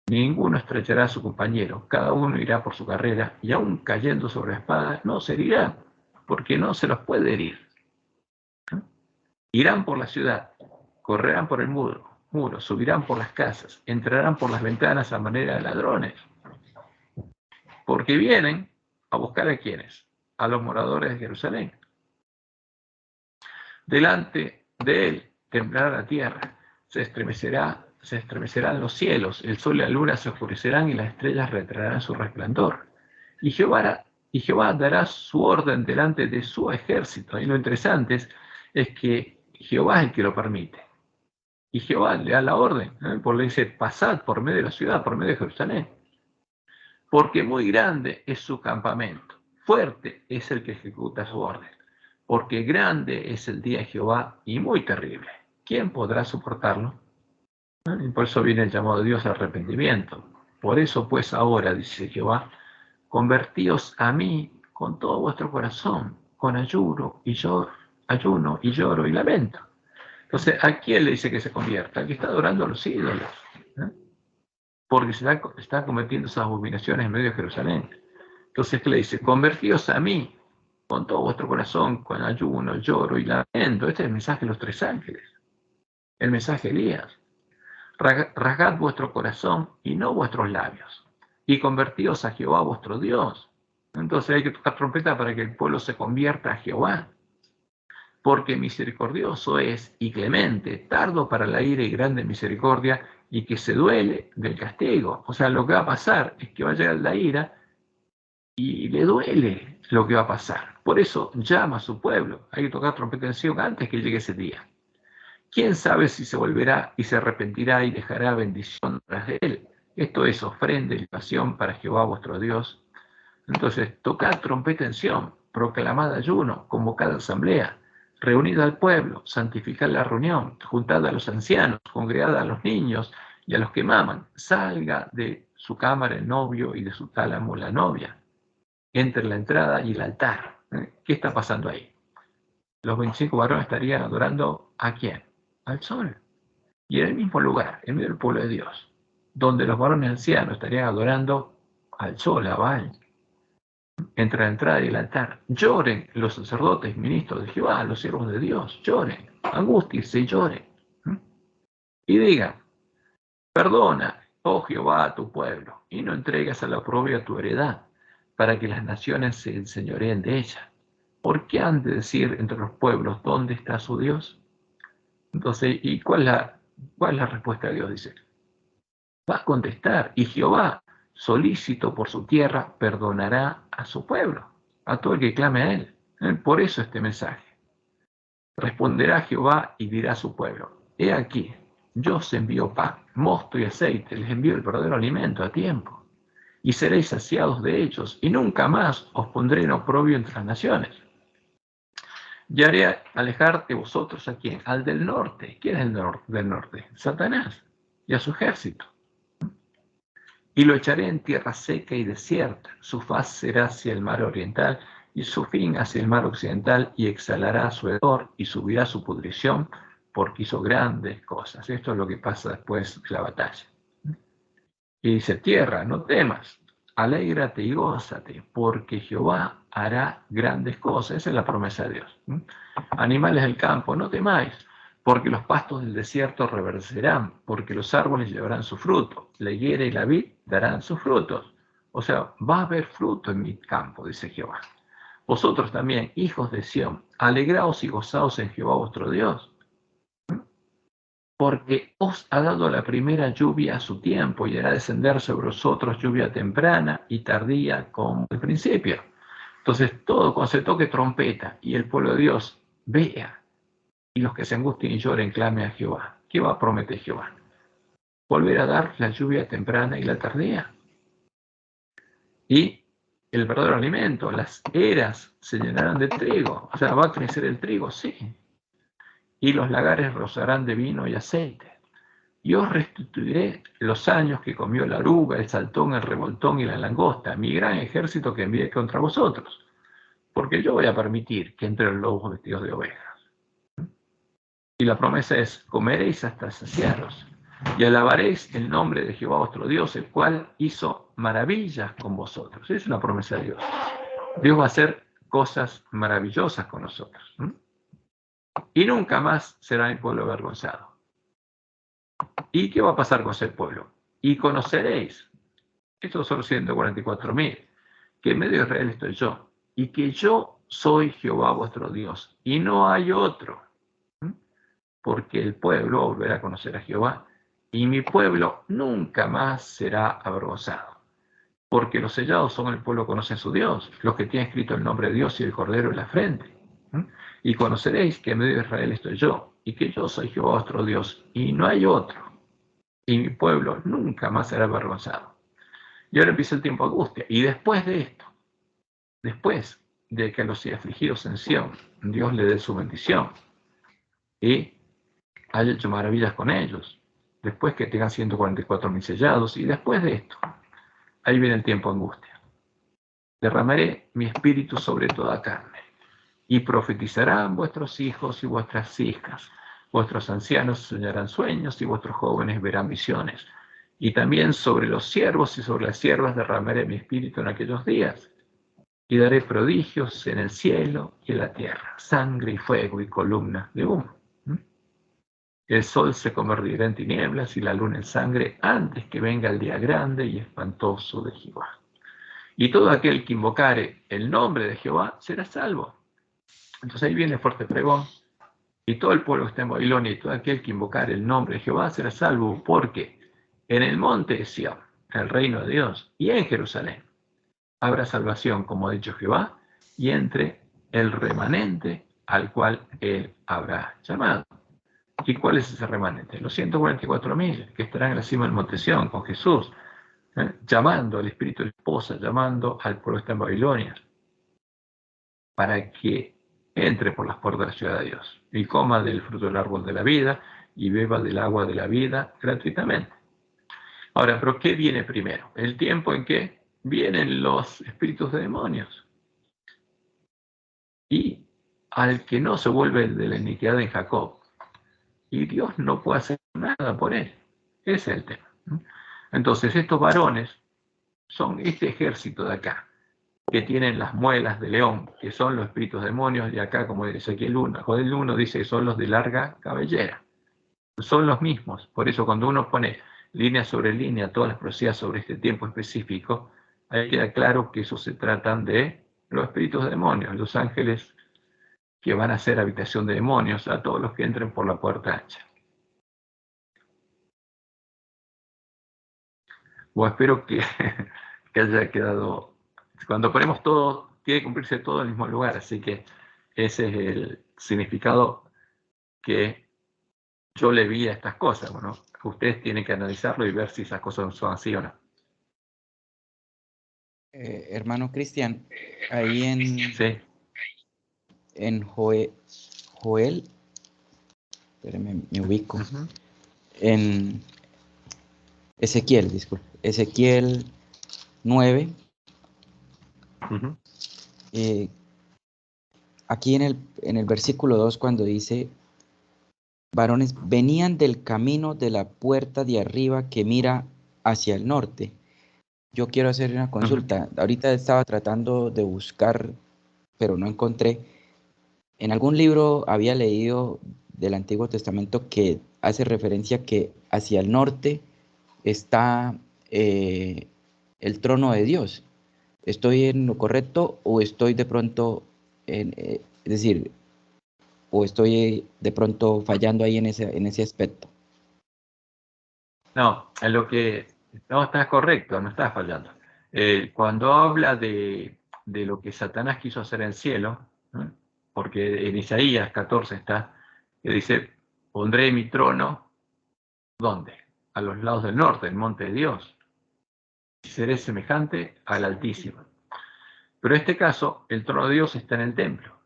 Ninguno estrechará a su compañero, cada uno irá por su carrera, y aun cayendo sobre la espada no se herirán, porque no se los puede herir. Irán por la ciudad, correrán por el muro, subirán por las casas, entrarán por las ventanas a manera de ladrones, porque vienen a buscar a quienes, a los moradores de Jerusalén. Delante de él temblará la tierra, se estremecerán los cielos, el sol y la luna se oscurecerán y las estrellas retraerán su resplandor. Y Jehová dará su orden delante de su ejército. Y lo interesante es que Jehová es el que lo permite. Y Jehová le da la orden, porque le dice: pasad por medio de la ciudad, por medio de Jerusalén. Porque muy grande es su campamento, fuerte es el que ejecuta su orden. Porque grande es el día de Jehová y muy terrible. ¿Quién podrá soportarlo? Y por eso viene el llamado de Dios al arrepentimiento. Por eso pues ahora, dice Jehová, convertíos a mí con todo vuestro corazón, con ayuno y lloro y lamento. Entonces, ¿a quién le dice que se convierta? Al que está adorando a los ídolos. Porque se están cometiendo esas abominaciones en medio de Jerusalén. Entonces, ¿qué le dice? Convertíos a mí con todo vuestro corazón, con ayuno, lloro y lamento. Este es el mensaje de los 3 ángeles. El mensaje de Elías. Rasgad vuestro corazón y no vuestros labios, y convertíos a Jehová vuestro Dios. Entonces hay que tocar trompeta para que el pueblo se convierta a Jehová. porque misericordioso es y clemente, tardo para la ira y grande misericordia, y que se duele del castigo. O sea, lo que va a pasar es que va a llegar la ira y le duele lo que va a pasar. Por eso llama a su pueblo. Hay que tocar trompeta en Sion antes que llegue ese día. ¿Quién sabe si se volverá y se arrepentirá y dejará bendición tras de él? Esto es ofrenda y libación para Jehová vuestro Dios. Entonces, tocad trompeta en Sion, proclamad ayuno, convocad asamblea, reunid al pueblo, santificad la reunión, juntad a los ancianos, congregad a los niños y a los que maman. Salga de su cámara el novio y de su tálamo la novia. Entre la entrada y el altar. ¿Qué está pasando ahí? Los 25 varones estarían adorando ¿a quién? Al sol. Y en el mismo lugar, en medio del pueblo de Dios, donde los varones ancianos estarían adorando al sol, a Baal. Entre la entrada y el altar, lloren los sacerdotes, ministros de Jehová, los siervos de Dios, lloren, angústiense y lloren. Y digan, perdona, oh Jehová, a tu pueblo, y no entregues a la oprobio tu heredad, para que las naciones se enseñoreen de ella. ¿Por qué han de decir entre los pueblos, ¿dónde está su Dios? Entonces, ¿y cuál es la respuesta de Dios? Dice, va a contestar, y Jehová, solícito por su tierra, perdonará a su pueblo, a todo el que clame a él. Por eso este mensaje. Responderá Jehová y dirá a su pueblo, he aquí, yo os envío pan, mosto y aceite, les envío el verdadero alimento a tiempo, y seréis saciados de ellos, y nunca más os pondré en oprobio entre las naciones. Y haré alejar de vosotros a quién, al del norte. ¿Quién es el del norte? Satanás y a su ejército. Y lo echaré en tierra seca y desierta, su faz será hacia el mar oriental y su fin hacia el mar occidental, y exhalará su hedor y subirá su pudrición, porque hizo grandes cosas. Esto es lo que pasa después de la batalla. Y dice, tierra, no temas, alégrate y gózate, porque Jehová hará grandes cosas. Esa es la promesa de Dios. Animales del campo, no temáis, porque los pastos del desierto reverdecerán, porque los árboles llevarán su fruto, la higuera y la vid darán sus frutos. O sea, va a haber fruto en mi campo, dice Jehová. Vosotros también, hijos de Sión, alegraos y gozaos en Jehová vuestro Dios, porque os ha dado la primera lluvia a su tiempo, y hará descender sobre vosotros lluvia temprana y tardía como al principio. Entonces, todo cuando se toque trompeta y el pueblo de Dios vea, y los que se angustien y lloren, clame a Jehová. ¿Qué va a prometer Jehová? Volver a dar la lluvia temprana y la tardía. Y el verdadero alimento, las eras se llenarán de trigo. O sea, va a crecer el trigo, sí. Y los lagares rozarán de vino y aceite. Y os restituiré los años que comió la oruga, el saltón, el revoltón y la langosta, mi gran ejército que envié contra vosotros. Porque yo voy a permitir que entren los lobos vestidos de ovejas. Y la promesa es, comeréis hasta saciaros, y alabaréis el nombre de Jehová vuestro Dios, el cual hizo maravillas con vosotros. Esa es la promesa de Dios. Dios va a hacer cosas maravillosas con nosotros. Y nunca más será mi pueblo avergonzado. ¿Y qué va a pasar con ese pueblo? Y conoceréis, estos son 144.000, que en medio de Israel estoy yo, y que yo soy Jehová vuestro Dios, y no hay otro. Porque el pueblo volverá a conocer a Jehová, y mi pueblo nunca más será avergonzado. Porque los sellados son el pueblo que conoce a su Dios, los que tienen escrito el nombre de Dios y el Cordero en la frente. Y conoceréis que en medio de Israel estoy yo, y que yo soy Jehová vuestro Dios, y no hay otro. Y mi pueblo nunca más será avergonzado. Y ahora empieza el tiempo de angustia. Y después de esto, después de que a los afligidos en Sión, Dios le dé su bendición, y haya hecho maravillas con ellos, después que tengan 144.000 sellados, y después de esto, ahí viene el tiempo de angustia. Derramaré mi espíritu sobre toda carne, y profetizarán vuestros hijos y vuestras hijas, vuestros ancianos soñarán sueños, y vuestros jóvenes verán visiones. Y también sobre los siervos y sobre las siervas derramaré mi espíritu en aquellos días, y daré prodigios en el cielo y en la tierra, sangre y fuego y columnas de humo. El sol se convertirá en tinieblas y la luna en sangre antes que venga el día grande y espantoso de Jehová. Y todo aquel que invocare el nombre de Jehová será salvo. Entonces ahí viene el fuerte pregón, y todo el pueblo que está en Babilonia, y todo aquel que invocar el nombre de Jehová será salvo, porque en el monte de Sión, el reino de Dios, y en Jerusalén, habrá salvación, como ha dicho Jehová, y entre el remanente al cual él habrá llamado. ¿Y cuál es ese remanente? Los 144.000 que estarán en la cima del monte Sión con Jesús, llamando al espíritu de la esposa, llamando al pueblo que está en Babilonia, para que entre por las puertas de la ciudad de Dios y coma del fruto del árbol de la vida y beba del agua de la vida gratuitamente. Ahora, ¿pero qué viene primero? El tiempo en que vienen los espíritus de demonios. Y al que no se vuelve de la iniquidad en Jacob, y Dios no puede hacer nada por él. Ese es el tema. Entonces, estos varones son este ejército de acá, que tienen las muelas de león, que son los espíritus demonios, y acá, como dice aquí el 1, Joel 1 dice que son los de larga cabellera. Son los mismos. Por eso, cuando uno pone línea sobre línea todas las profecías sobre este tiempo específico, ahí queda claro que eso se tratan de los espíritus demonios, los ángeles que van a ser habitación de demonios a todos los que entren por la puerta ancha. Bueno, espero que haya quedado. Cuando ponemos todo, tiene que cumplirse todo en el mismo lugar, así que ese es el significado que yo le vi a estas cosas. Bueno, ustedes tienen que analizarlo y ver si esas cosas son así o no. Hermano Cristian, ahí Sí. en Joel, espérame, me ubico, en Ezequiel, disculpe, Ezequiel 9, aquí en el versículo 2, cuando dice, varones venían del camino de la puerta de arriba que mira hacia el norte. Yo quiero hacer una consulta. Ahorita estaba tratando de buscar, pero no encontré. En algún libro había leído del Antiguo Testamento que hace referencia que hacia el norte está el trono de Dios. ¿Estoy en lo correcto o estoy de pronto, es decir, o estoy de pronto fallando ahí en ese aspecto? No, en lo que no estás correcto, no estás fallando. Cuando habla de lo que Satanás quiso hacer en el cielo, ¿no? Porque en Isaías 14 está, que dice, pondré mi trono, ¿dónde? A los lados del norte, el monte de Dios. Y seré semejante al Altísimo. Pero en este caso, el trono de Dios está en el templo.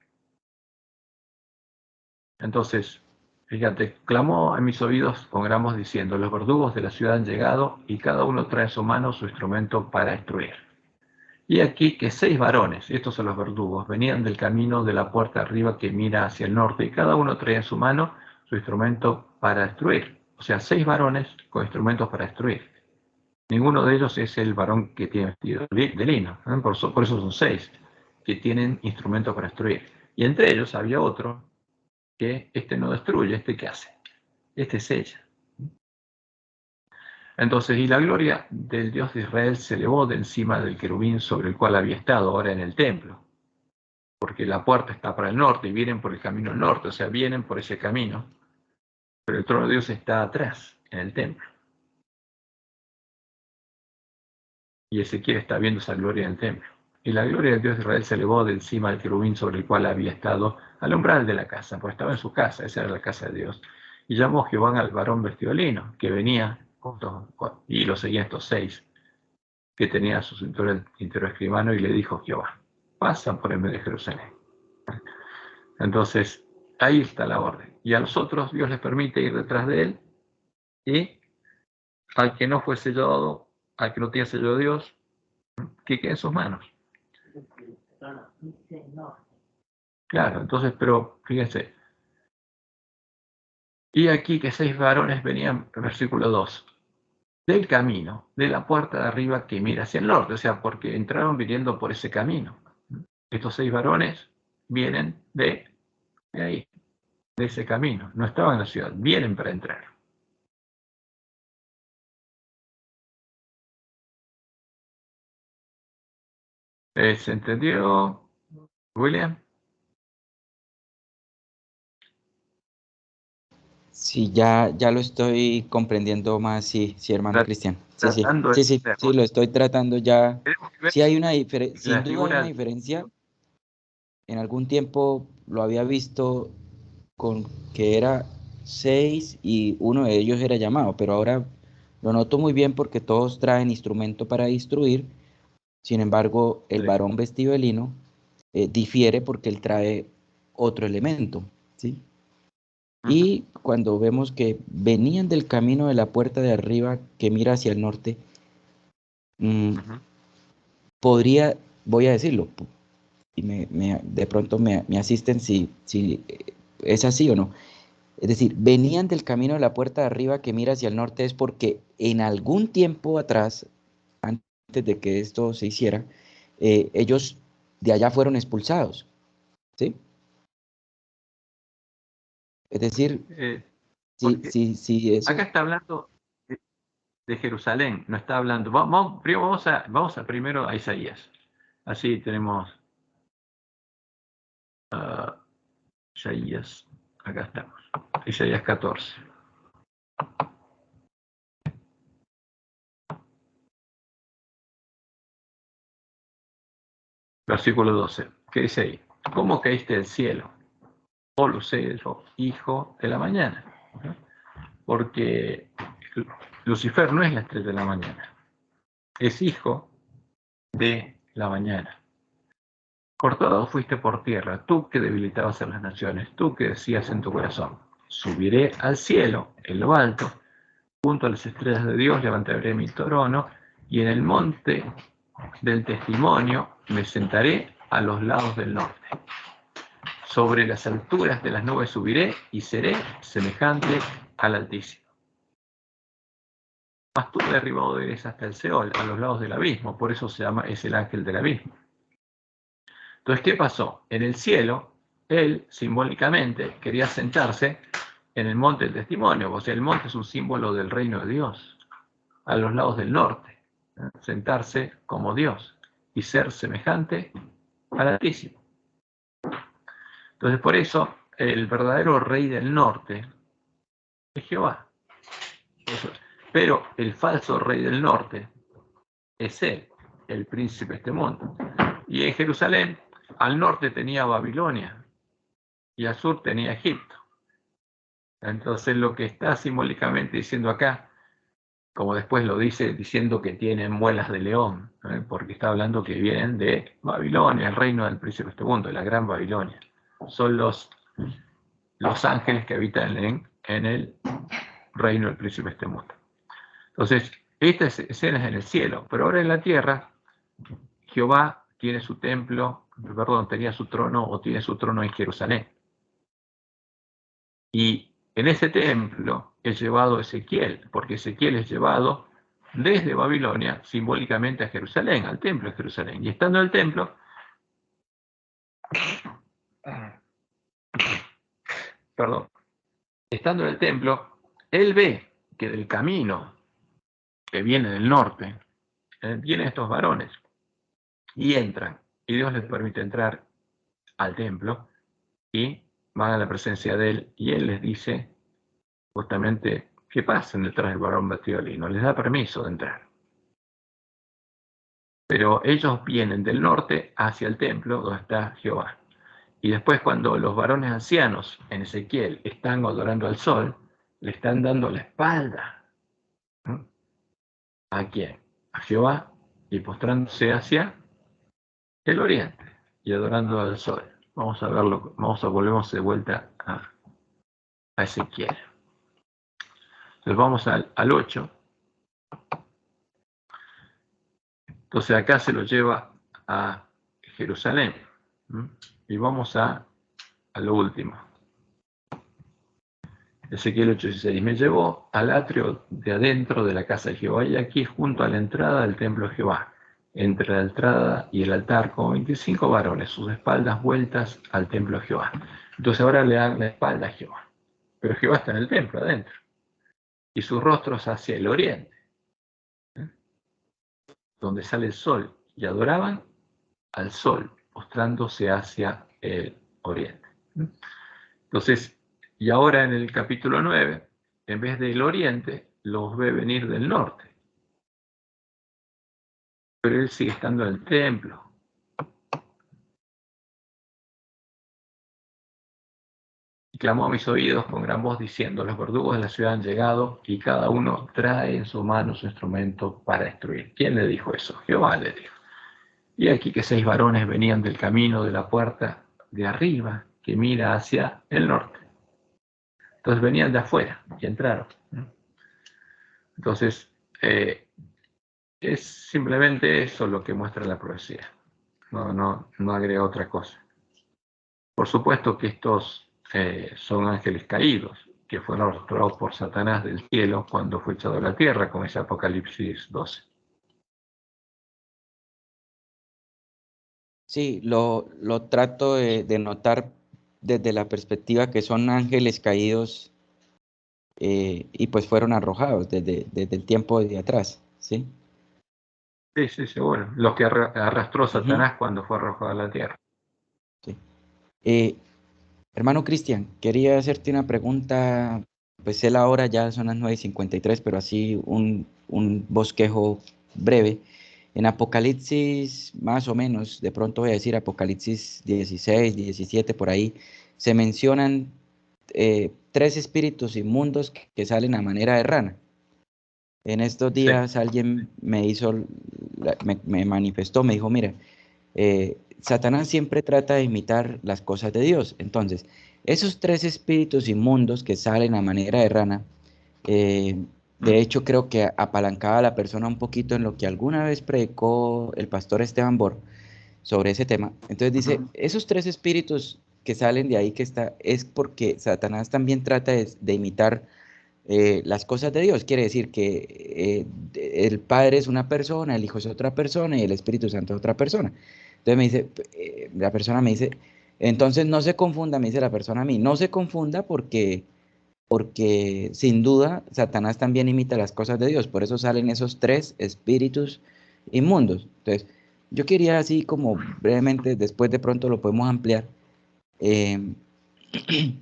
Entonces, fíjate, clamó a mis oídos con gran voz diciendo, los verdugos de la ciudad han llegado y cada uno trae en su mano su instrumento para destruir. Y aquí que 6 varones, estos son los verdugos, venían del camino de la puerta arriba que mira hacia el norte y cada uno traía en su mano su instrumento para destruir. O sea, 6 varones con instrumentos para destruir. Ninguno de ellos es el varón que tiene vestido de lino, ¿eh? Por eso son 6 que tienen instrumentos para destruir. Y entre ellos había otro que este no destruye, este que hace. Este es ella. Entonces, y la gloria del Dios de Israel se elevó de encima del querubín sobre el cual había estado ahora en el templo, porque la puerta está para el norte y vienen por el camino norte, o sea, vienen por ese camino, pero el trono de Dios está atrás, en el templo. Y Ezequiel está viendo esa gloria en el templo. Y la gloria del Dios de Israel se elevó de encima del querubín sobre el cual había estado al umbral de la casa, porque estaba en su casa, esa era la casa de Dios. Y llamó Jehová al varón vestido de lino, que venía y lo seguían estos 6, que tenía a su cintura el tintero escribano, y le dijo Jehová, pasan por en medio de Jerusalén. Entonces, ahí está la orden. Y a los otros Dios les permite ir detrás de él, y al que no fue sellado, al que no tiene sello de Dios, que quede en sus manos. Claro, entonces, pero fíjense, y aquí que 6 varones venían, versículo 2, del camino, de la puerta de arriba que mira hacia el norte, o sea, porque entraron viniendo por ese camino. Estos 6 varones vienen de ahí, de ese camino, no estaban en la ciudad, vienen para entrar. ¿Se entendió, William? Sí, ya lo estoy comprendiendo más, sí, hermano Cristian. Tratando de Sí, lo estoy tratando ya. tenemos que ver Sí hay sin la duda hay una figura. diferencia. En algún tiempo lo había visto con que era 6 y uno de ellos era llamado, pero ahora lo noto muy bien porque todos traen instrumento para instruir. Sin embargo, el Sí. varón vestido de lino difiere porque él trae otro elemento, ¿sí? Ujú, Y cuando vemos que venían del camino de la puerta de arriba que mira hacia el norte, mm, ujú. voy a decirlo, y de pronto me asisten si es así o no. Es decir, venían del camino de la puerta de arriba que mira hacia el norte es porque en algún tiempo atrás, antes de que esto se hiciera, ellos de allá fueron expulsados, ¿sí? Es decir, Eh, porque si acá eso, está hablando de Jerusalén, no está hablando. Vamos a primero a Isaías. Así tenemos ah, Isaías. Acá estamos. Isaías 14. Versículo 12. ¿Qué dice ahí? ¿Cómo caíste del cielo, oh lucero, hijo de la mañana? ¿No? Porque Lucifer no es la estrella de la mañana, es hijo de la mañana. Cortado fuiste por tierra, tú que debilitabas a las naciones, tú que decías en tu corazón, subiré al cielo, en lo alto, junto a las estrellas de Dios levantaré mi trono, y en el monte del testimonio me sentaré a los lados del norte. Sobre las alturas de las nubes subiré y seré semejante al Altísimo. Mas tú derribado eres hasta el Seol, a los lados del abismo, por eso es el ángel del abismo. Entonces, ¿qué pasó? En el cielo, él simbólicamente quería sentarse en el monte del testimonio, o sea, el monte es un símbolo del reino de Dios, a los lados del norte, ¿eh? Sentarse como Dios y ser semejante al Altísimo. Entonces, por eso, el verdadero rey del norte es Jehová. Pero el falso rey del norte es él, el príncipe de este mundo. Y en Jerusalén, al norte tenía Babilonia y al sur tenía Egipto. Entonces lo que está simbólicamente diciendo acá, como después lo dice diciendo que tienen muelas de león, ¿eh? Porque está hablando que vienen de Babilonia, el reino del príncipe de este mundo, la gran Babilonia. Son los ángeles que habitan en el reino del príncipe de este mundo. Entonces, esta escena es en el cielo, pero ahora en la tierra, Jehová tiene su templo, perdón, tenía su trono o tiene su trono en Jerusalén. Y en ese templo es llevado Ezequiel, porque Ezequiel es llevado desde Babilonia simbólicamente a Jerusalén, al templo de Jerusalén. Y estando en el templo, perdón, estando en el templo, él ve que del camino que viene del norte, vienen estos varones y entran. Y Dios les permite entrar al templo y van a la presencia de él y él les dice justamente que pasen detrás del varón vestido de lino, les da permiso de entrar. Pero ellos vienen del norte hacia el templo donde está Jehová. Y después cuando los varones ancianos en Ezequiel están adorando al sol, le están dando la espalda. ¿No? ¿A quién? A Jehová, y postrándose hacia el oriente y adorando al sol. Vamos a verlo, volvemos de vuelta a Ezequiel. Entonces vamos al 8. Entonces acá se lo lleva a Jerusalén. Y vamos a lo último. Ezequiel 8:16. Me llevó al atrio de adentro de la casa de Jehová, y aquí junto a la entrada del templo de Jehová, entre la entrada y el altar, como 25 varones, sus espaldas vueltas al templo de Jehová. Entonces ahora le dan la espalda a Jehová. Pero Jehová está en el templo adentro. Y sus rostros hacia el oriente, ¿eh? Donde sale el sol. Y adoraban al sol, postrándose hacia el oriente. Entonces, Y ahora en el capítulo 9, en vez del oriente, los ve venir del norte. Pero él sigue estando en el templo. Y clamó a mis oídos con gran voz diciendo, los verdugos de la ciudad han llegado y cada uno trae en su mano su instrumento para destruir. ¿Quién le dijo eso? Jehová le dijo. Y aquí que 6 varones venían del camino de la puerta de arriba que mira hacia el norte. Entonces venían de afuera y entraron. Entonces, es simplemente eso lo que muestra la profecía. No agrega otra cosa. Por supuesto que estos son ángeles caídos, que fueron arrastrados por Satanás del cielo cuando fue echado a la tierra, como dice Apocalipsis 12. Sí, lo trato de notar desde la perspectiva que son ángeles caídos y pues fueron arrojados desde el tiempo de atrás, ¿sí? Sí, seguro. Los que arrastró Satanás cuando fue arrojado a la tierra. Sí. Hermano Cristian, quería hacerte una pregunta, pues él ahora ya son las 9:53, pero así un bosquejo breve. En Apocalipsis, más o menos, de pronto voy a decir Apocalipsis 16, 17, por ahí, se mencionan 3 espíritus inmundos que salen a manera de rana. En estos días alguien me manifestó, me dijo, mira, Satanás siempre trata de imitar las cosas de Dios. Entonces, esos 3 espíritus inmundos que salen a manera de rana, de hecho creo que apalancaba a la persona un poquito en lo que alguna vez predicó el pastor Esteban Bor sobre ese tema. Entonces dice, esos 3 espíritus que salen de ahí es porque Satanás también trata de imitar las cosas de Dios. Quiere decir que el Padre es una persona, el Hijo es otra persona y el Espíritu Santo es otra persona. Entonces me dice, la persona me dice, entonces no se confunda, me dice la persona a mí, no se confunda porque sin duda Satanás también imita las cosas de Dios, por eso salen esos 3 espíritus inmundos. Entonces, yo quería así como brevemente, después de pronto lo podemos ampliar, eh,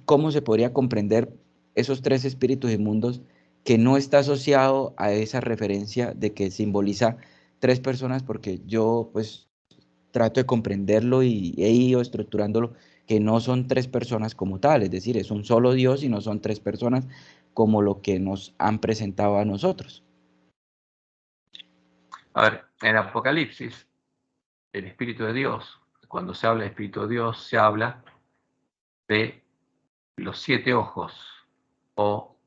cómo se podría comprender esos 3 espíritus inmundos que no está asociado a esa referencia de que simboliza 3 personas, porque yo pues trato de comprenderlo y he ido estructurándolo que no son 3 personas como tal, es decir, es un solo Dios y no son 3 personas como lo que nos han presentado a nosotros. A ver, en Apocalipsis, el Espíritu de Dios, cuando se habla de Espíritu de Dios, se habla de los 7 ojos o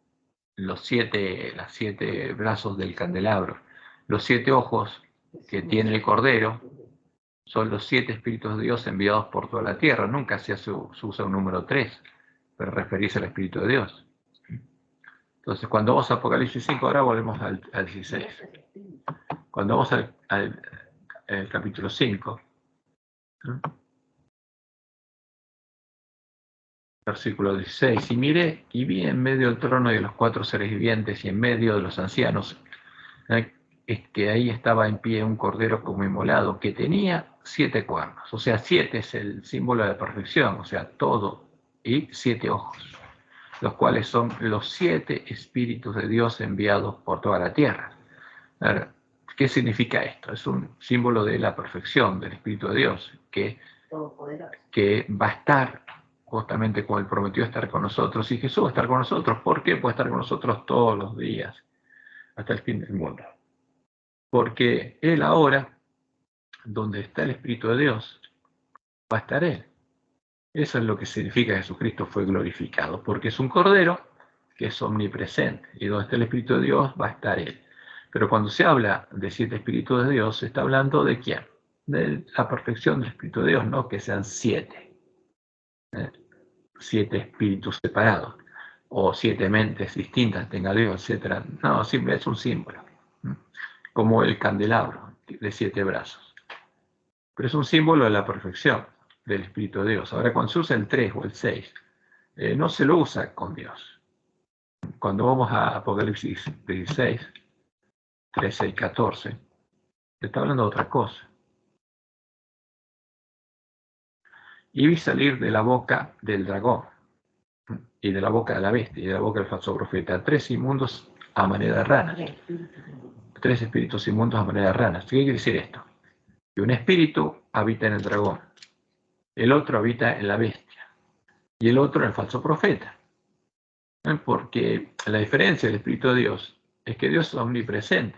las 7 brazos del candelabro. Los 7 ojos que tiene el Cordero son los 7 Espíritus de Dios enviados por toda la tierra. Nunca se usa un número 3, pero referirse al Espíritu de Dios. Entonces, cuando vamos a Apocalipsis 5, ahora volvemos al 16. Cuando vamos al capítulo 5, ¿no? Versículo 16, y miré y vi en medio del trono y de los 4 seres vivientes y en medio de los ancianos, es que ahí estaba en pie un cordero como inmolado, que tenía 7 cuernos, o sea, 7 es el símbolo de la perfección, o sea, todo, y 7 ojos, los cuales son los 7 espíritus de Dios enviados por toda la tierra. Ahora, ¿qué significa esto? Es un símbolo de la perfección del Espíritu de Dios, que va a estar justamente como Él prometió estar con nosotros, y Jesús va a estar con nosotros. ¿Por qué? Puede estar con nosotros todos los días, hasta el fin del mundo. Porque Él ahora, donde está el Espíritu de Dios, va a estar Él. Eso es lo que significa que Jesucristo fue glorificado, porque es un Cordero que es omnipresente, y donde está el Espíritu de Dios va a estar Él. Pero cuando se habla de 7 Espíritus de Dios, se está hablando ¿de quién? De la perfección del Espíritu de Dios, no que sean 7. 7 espíritus separados, o 7 mentes distintas tenga Dios, etc. No, simple es un símbolo, como el candelabro de 7 brazos. Pero es un símbolo de la perfección del Espíritu de Dios. Ahora, cuando se usa el 3 o el 6, no se lo usa con Dios. Cuando vamos a Apocalipsis 16, 13 y 14, se está hablando de otra cosa. Y vi salir de la boca del dragón, y de la boca de la bestia y de la boca del falso profeta. 3 inmundos a manera de ranas. 3 espíritus inmundos a manera de ranas. ¿Qué quiere decir esto? Que un espíritu habita en el dragón, el otro habita en la bestia y el otro en el falso profeta. Porque la diferencia del Espíritu de Dios es que Dios es omnipresente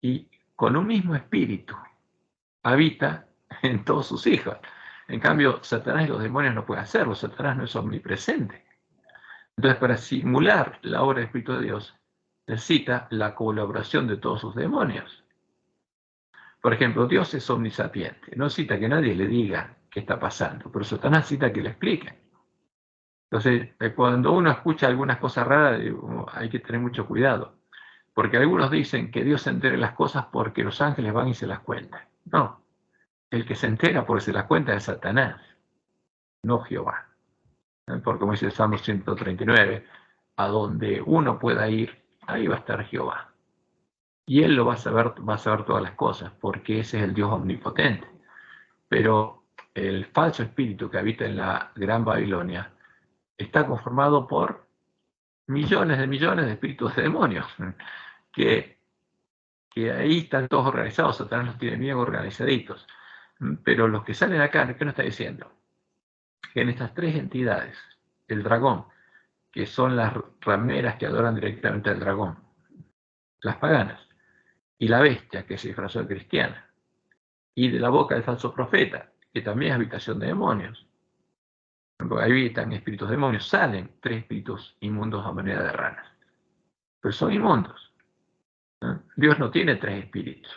y con un mismo espíritu habita en todos sus hijos. En cambio, Satanás y los demonios no pueden hacerlo. Satanás no es omnipresente. Entonces, para simular la obra del Espíritu de Dios, necesita la colaboración de todos sus demonios. Por ejemplo, Dios es omnisapiente. No necesita que nadie le diga qué está pasando, pero Satanás necesita que le explique. Entonces, cuando uno escucha algunas cosas raras, hay que tener mucho cuidado. Porque algunos dicen que Dios se entera de las cosas porque los ángeles van y se las cuentan. No, el que se entera porque se las cuenta es Satanás, no Jehová. Porque como dice el Salmo 139, a donde uno pueda ir, ahí va a estar Jehová. Y él lo va a saber todas las cosas, porque ese es el Dios omnipotente. Pero el falso espíritu que habita en la Gran Babilonia está conformado por millones de espíritus de demonios, que ahí están todos organizados. Satanás los tiene bien organizaditos. Pero los que salen acá, ¿qué nos está diciendo? Que en estas 3 entidades, el dragón, que son las rameras que adoran directamente al dragón, las paganas, y la bestia, que se disfrazó de cristiana, y de la boca del falso profeta, que también es habitación de demonios, porque ahí habitan espíritus demonios, salen 3 espíritus inmundos a manera de ranas, pero son inmundos. Dios no tiene 3 espíritus.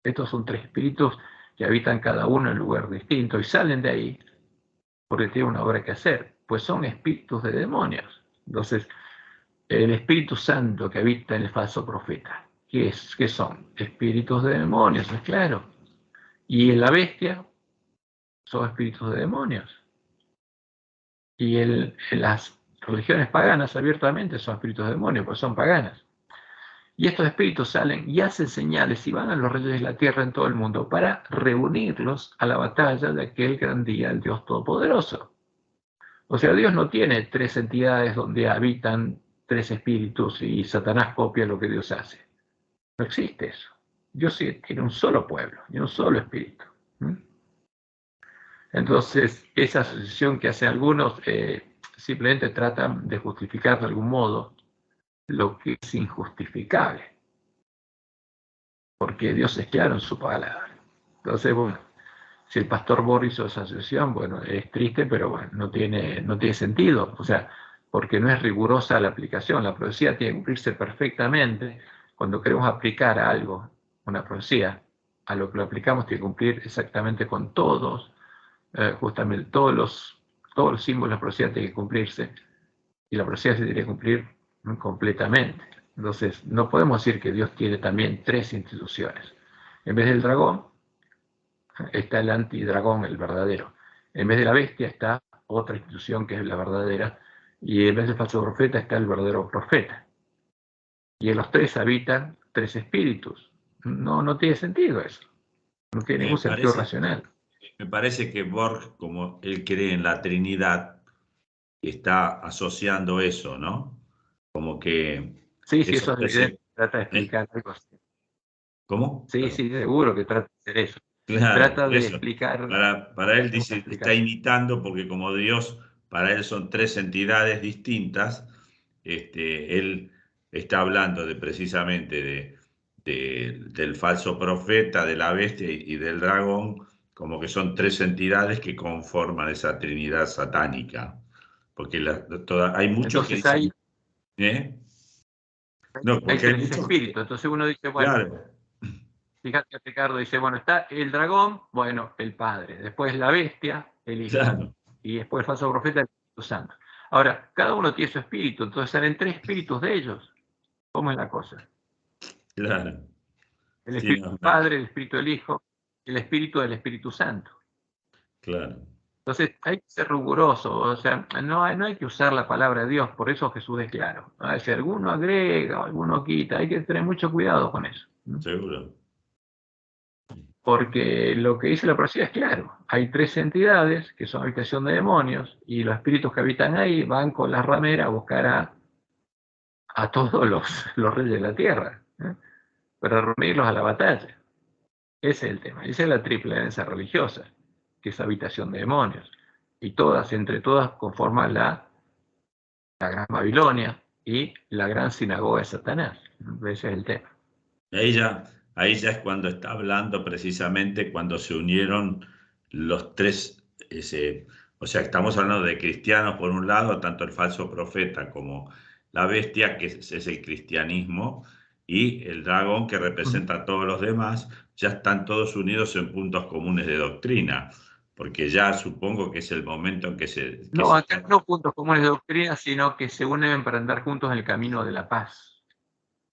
Estos son 3 espíritus que habitan cada uno en un lugar distinto y salen de ahí porque tienen una obra que hacer, pues son espíritus de demonios. Entonces, el Espíritu Santo que habita en el falso profeta, ¿qué son? Espíritus de demonios, es claro. Y en la bestia son espíritus de demonios. Y en las religiones paganas abiertamente son espíritus de demonios, pues son paganas. Y estos espíritus salen y hacen señales y van a los reyes de la tierra en todo el mundo para reunirlos a la batalla de aquel gran día, el Dios Todopoderoso. O sea, Dios no tiene 3 entidades donde habitan 3 espíritus y Satanás copia lo que Dios hace. No existe eso. Dios sí tiene un solo pueblo y un solo espíritu. Entonces, esa asociación que hacen algunos simplemente tratan de justificar de algún modo lo que es injustificable. Porque Dios es claro en su palabra. Entonces, bueno, si el pastor Boris hizo esa asociación, bueno, es triste, pero bueno, no tiene sentido. O sea, porque no es rigurosa la aplicación. La profecía tiene que cumplirse perfectamente. Cuando queremos aplicar a algo, una profecía, a lo que lo aplicamos tiene que cumplir exactamente con todos, justamente todos los símbolos de la profecía tienen que cumplirse, y la profecía se tiene que cumplir completamente. Entonces, no podemos decir que Dios tiene también 3 instituciones. En vez del dragón, está el antidragón, el verdadero. En vez de la bestia está otra institución que es la verdadera, y en vez del falso profeta está el verdadero profeta. Y en los 3 habitan 3 espíritus. No tiene sentido eso. No tiene ningún sentido racional. Me parece que Borg, como él cree en la Trinidad, está asociando eso, ¿no? Como que... Sí, eso es evidente. Trata de explicar algo así. ¿Cómo? Sí, Perdón. sí, seguro que trata de hacer eso. Claro, Trata de eso. explicar. Para él dice, está imitando, porque como Dios, para él son 3 entidades distintas, él está hablando precisamente del falso profeta, de la bestia y del dragón, como que son 3 entidades que conforman esa trinidad satánica. Porque hay muchos que dicen... No, porque hay 3 espíritus. Entonces uno dice, bueno, claro. Fíjate, Ricardo dice, bueno, está el dragón, bueno, el Padre, después la bestia, el Hijo, Claro. Y después el falso profeta, el Espíritu Santo. Ahora, cada uno tiene su espíritu, entonces salen 3 espíritus de ellos. ¿Cómo es la cosa? Claro. El Espíritu del Padre, el Espíritu del Hijo, el Espíritu del Espíritu Santo. Claro. Entonces hay que ser riguroso, o sea, no hay que usar la palabra de Dios, por eso Jesús es claro. Si alguno agrega, alguno quita, hay que tener mucho cuidado con eso. Seguro. Porque lo que dice la profecía es claro. Hay 3 entidades que son habitación de demonios y los espíritus que habitan ahí van con las rameras a buscar a todos los reyes de la tierra, para reunirlos a la batalla. Ese es el tema. Esa es la triple herencia religiosa, que es habitación de demonios. Y todas, entre todas, conforman la Gran Babilonia y la gran sinagoga de Satanás. Ese es el tema. Ahí ya es cuando está hablando precisamente cuando se unieron los tres, o sea, estamos hablando de cristianos por un lado, tanto el falso profeta como la bestia, que es el cristianismo, y el dragón que representa a todos los demás, ya están todos unidos en puntos comunes de doctrina, porque ya supongo que es el momento en que No, acá no puntos comunes de doctrina, sino que se unen para andar juntos en el camino de la paz.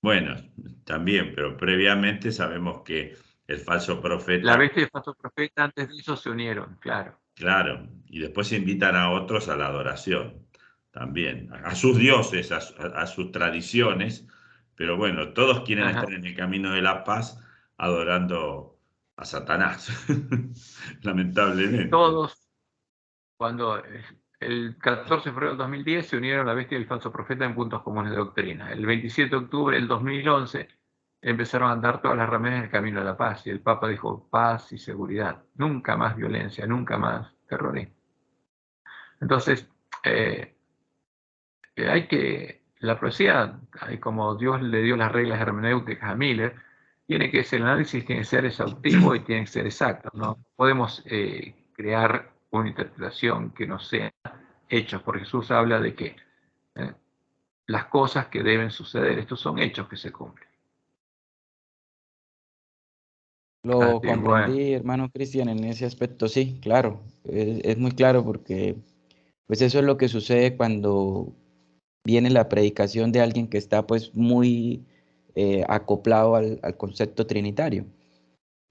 Bueno, también, pero previamente sabemos que el falso La profeta, bestia y el falso profeta antes de eso se unieron, claro. claro, y después invitan a otros a la adoración, también, a sus dioses, a sus tradiciones, pero bueno, todos quieren Ajá. estar en el camino de la paz adorando a Satanás, lamentablemente. Todos, cuando el 14 de febrero del 2010 se unieron la bestia y el falso profeta en puntos comunes de doctrina. El 27 de octubre del 2011 empezaron a andar todas las ramas en el camino de la paz y el Papa dijo paz y seguridad, nunca más violencia, nunca más terrorismo. Entonces, la profecía, como Dios le dio las reglas hermenéuticas a Miller, el análisis tiene que ser exhaustivo y tiene que ser exacto. No podemos crear una interpretación que no sea hechos, porque Jesús habla de que las cosas que deben suceder, estos son hechos que se cumplen. Lo Así, bueno. comprendí, hermano Cristian, en ese aspecto, sí, claro, es muy claro porque pues eso es lo que sucede cuando viene la predicación de alguien que está pues muy acoplado al concepto trinitario.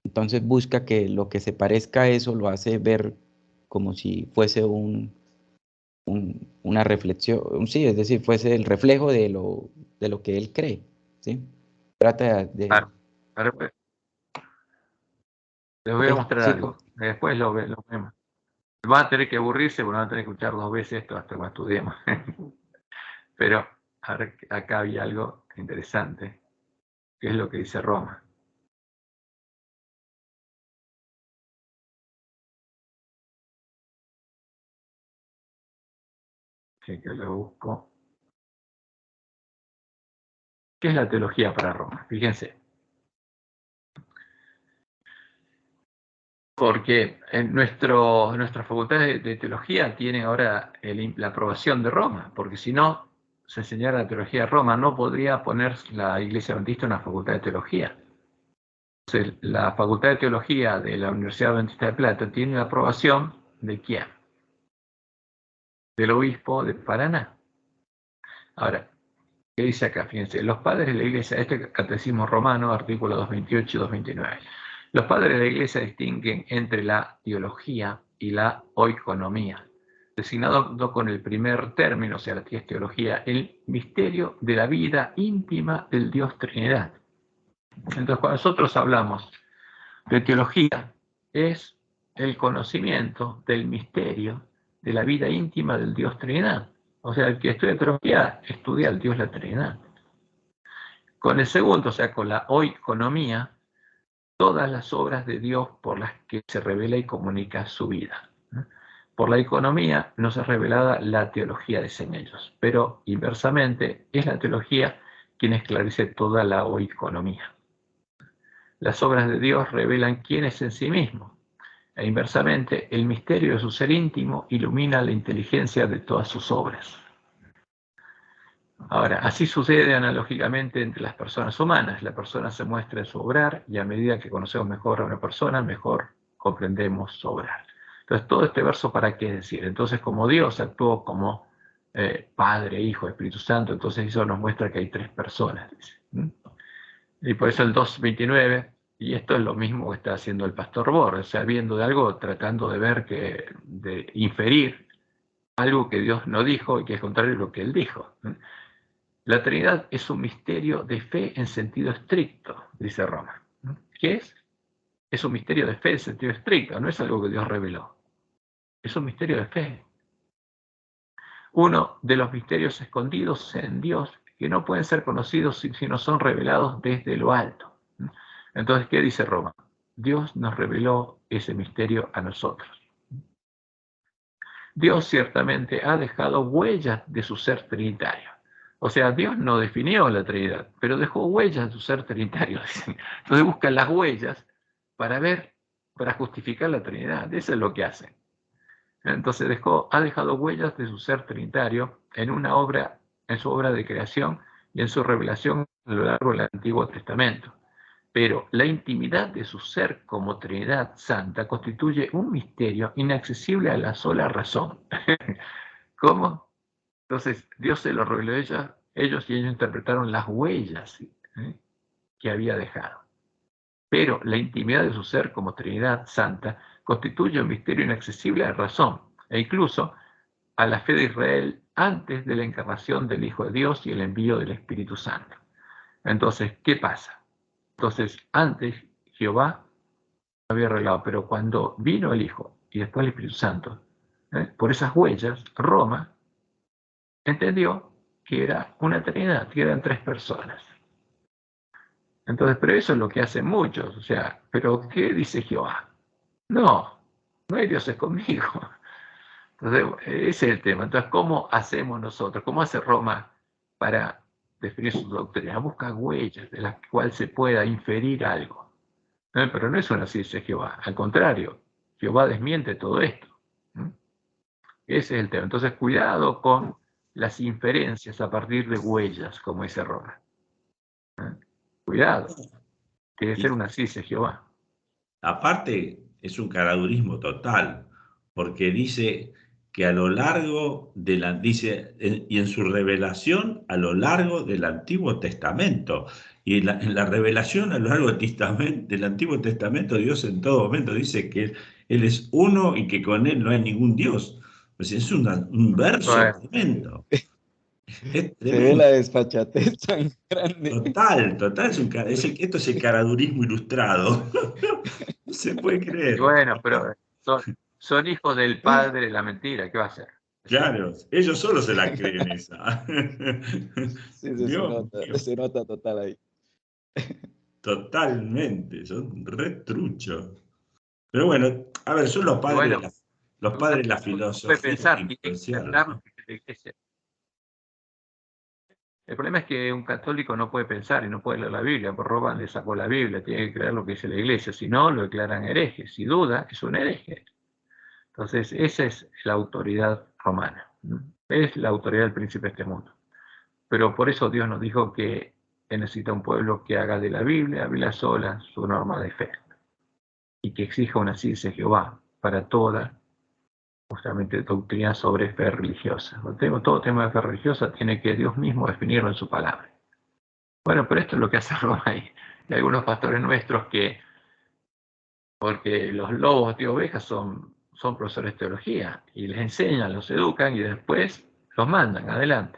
Entonces busca que lo que se parezca a eso lo hace ver como si fuese una reflexión, sí, es decir, fuese el reflejo de lo que él cree, ¿sí? Trata de... Claro. Ahora, pues, les voy Ok, a mostrar sí, algo. Después lo vemos. Van a tener que aburrirse, porque van a tener que escuchar 2 veces esto hasta que estudiemos. Pero acá había algo interesante, que es lo que dice Roma. Que lo busco. ¿Qué es la teología para Roma? Fíjense. Porque en nuestra facultad de teología tiene ahora la aprobación de Roma, porque si no se enseñara la teología de Roma, no podría poner la Iglesia Adventista en una facultad de teología. Entonces, la facultad de teología de la Universidad Adventista de Plata tiene la aprobación de ¿quién? Del obispo de Paraná. Ahora, ¿qué dice acá? Fíjense, los padres de la Iglesia, este catecismo romano, artículos 228 y 229. Los padres de la Iglesia distinguen entre la teología y la oikonomía, designado con el primer término, o sea, la teología, el misterio de la vida íntima del Dios Trinidad. Entonces, cuando nosotros hablamos de teología, es el conocimiento del misterio de la vida íntima del Dios Trinidad. O sea, el que estudia teología estudia al Dios la Trinidad. Con el segundo, o sea, con la oikonomía, todas las obras de Dios por las que se revela y comunica su vida. Por la economía nos es revelada la teología de ellos, pero inversamente es la teología quien esclarece toda la oikonomía. Las obras de Dios revelan quién es en sí mismo, e inversamente el misterio de su ser íntimo ilumina la inteligencia de todas sus obras. Ahora, así sucede analógicamente entre las personas humanas. La persona se muestra en su obrar y a medida que conocemos mejor a una persona, mejor comprendemos su obrar. Entonces, todo este verso, ¿para qué decir? Entonces, como Dios actuó como Padre, Hijo, Espíritu Santo, entonces eso nos muestra que hay 3 personas. Dice. Y por eso el 2.29, y esto es lo mismo que está haciendo el pastor Borges, o sea, viendo de algo, tratando de ver, de inferir algo que Dios no dijo y que es contrario a lo que Él dijo. La Trinidad es un misterio de fe en sentido estricto, dice Roma. ¿Qué es? Es un misterio de fe en sentido estricto, no es algo que Dios reveló. Es un misterio de fe. Uno de los misterios escondidos en Dios que no pueden ser conocidos si no son revelados desde lo alto. Entonces, ¿qué dice Roma? Dios nos reveló ese misterio a nosotros. Dios ciertamente ha dejado huellas de su ser trinitario. O sea, Dios no definió la Trinidad, pero dejó huellas de su ser trinitario. Entonces buscan las huellas para ver, para justificar la Trinidad. Eso es lo que hacen. Entonces ha dejado huellas de su ser trinitario en su obra de creación y en su revelación a lo largo del Antiguo Testamento. Pero la intimidad de su ser como Trinidad Santa constituye un misterio inaccesible a la sola razón. ¿Cómo? Entonces Dios se lo reveló a ellos y ellos interpretaron las huellas que había dejado. Pero la intimidad de su ser como Trinidad Santa constituye un misterio inaccesible a la razón e incluso a la fe de Israel antes de la encarnación del Hijo de Dios y el envío del Espíritu Santo. Entonces, ¿qué pasa? Entonces, antes Jehová había revelado, pero cuando vino el Hijo y después el Espíritu Santo, por esas huellas, Roma entendió que era una Trinidad, que eran tres personas. Entonces, pero eso es lo que hacen muchos, o sea, ¿pero qué dice Jehová? No hay dioses conmigo. Entonces, ese es el tema. Entonces, ¿cómo hacemos nosotros? ¿Cómo hace Roma para definir su doctrina? Busca huellas de las cuales se pueda inferir algo. Pero no es una ciencia de Jehová. Al contrario, Jehová desmiente todo esto. Ese es el tema. Entonces, cuidado con las inferencias a partir de huellas, como dice Roma. Cuidado. Tiene que ser una ciencia de Jehová. Aparte, es un caradurismo total, porque dice que a lo largo y en su revelación a lo largo del Antiguo Testamento, y en la revelación a lo largo del Antiguo Testamento, Dios en todo momento dice que Él es uno y que con Él no hay ningún Dios. Pues es un verso tremendo. Se ve la desfachatez tan grande. Total, esto es el caradurismo ilustrado. No se puede creer. Y bueno, pero son hijos del padre de la mentira, ¿qué va a hacer? Claro, ellos solo se la creen esa. Sí, Dios se nota total ahí. Totalmente, son retruchos. Pero bueno, a ver, son los padres, los padres de la filosofía influencial, ¿no? El problema es que un católico no puede pensar y no puede leer la Biblia, por Roma le sacó la Biblia, tiene que creer lo que dice la Iglesia, si no, lo declaran hereje, si duda, es un hereje. Entonces, esa es la autoridad romana, es la autoridad del príncipe de este mundo. Pero por eso Dios nos dijo que necesita un pueblo que haga de la Biblia sola su norma de fe y que exija una ciencia de Jehová para toda justamente doctrina sobre fe religiosa. Todo tema de fe religiosa tiene que Dios mismo definirlo en su palabra. Bueno, pero esto es lo que hace Roma ahí. Hay algunos pastores nuestros que, porque los lobos de ovejas son profesores de teología y les enseñan, los educan y después los mandan adelante.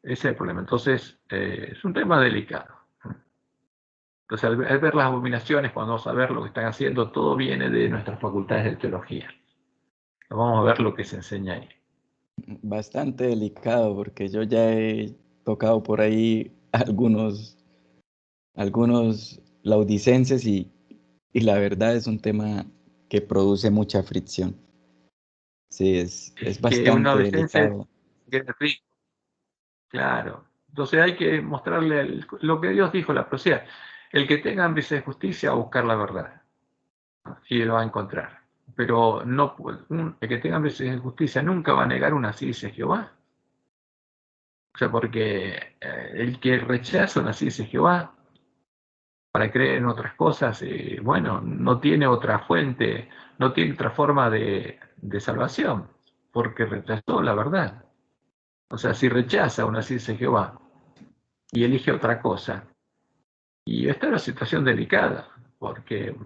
Ese es el problema. Entonces, es un tema delicado. Entonces, al ver las abominaciones, cuando vamos a ver lo que están haciendo, todo viene de nuestras facultades de teología. Vamos a ver lo que se enseña ahí. Bastante delicado, porque yo ya he tocado por ahí algunos laudicenses y la verdad es un tema que produce mucha fricción. Sí, es bastante delicado. Claro. Entonces hay que mostrarle lo que Dios dijo, la profecía. El que tenga hambre de justicia va a buscar la verdad y lo va a encontrar. Pero no, el que tenga hambre de justicia nunca va a negar una ciencia de Jehová. O sea, porque el que rechaza una ciencia de Jehová para creer en otras cosas, bueno, no tiene otra fuente, no tiene otra forma de salvación, porque rechazó la verdad. O sea, si rechaza una ciencia de Jehová y elige otra cosa, y esta es una situación delicada, porque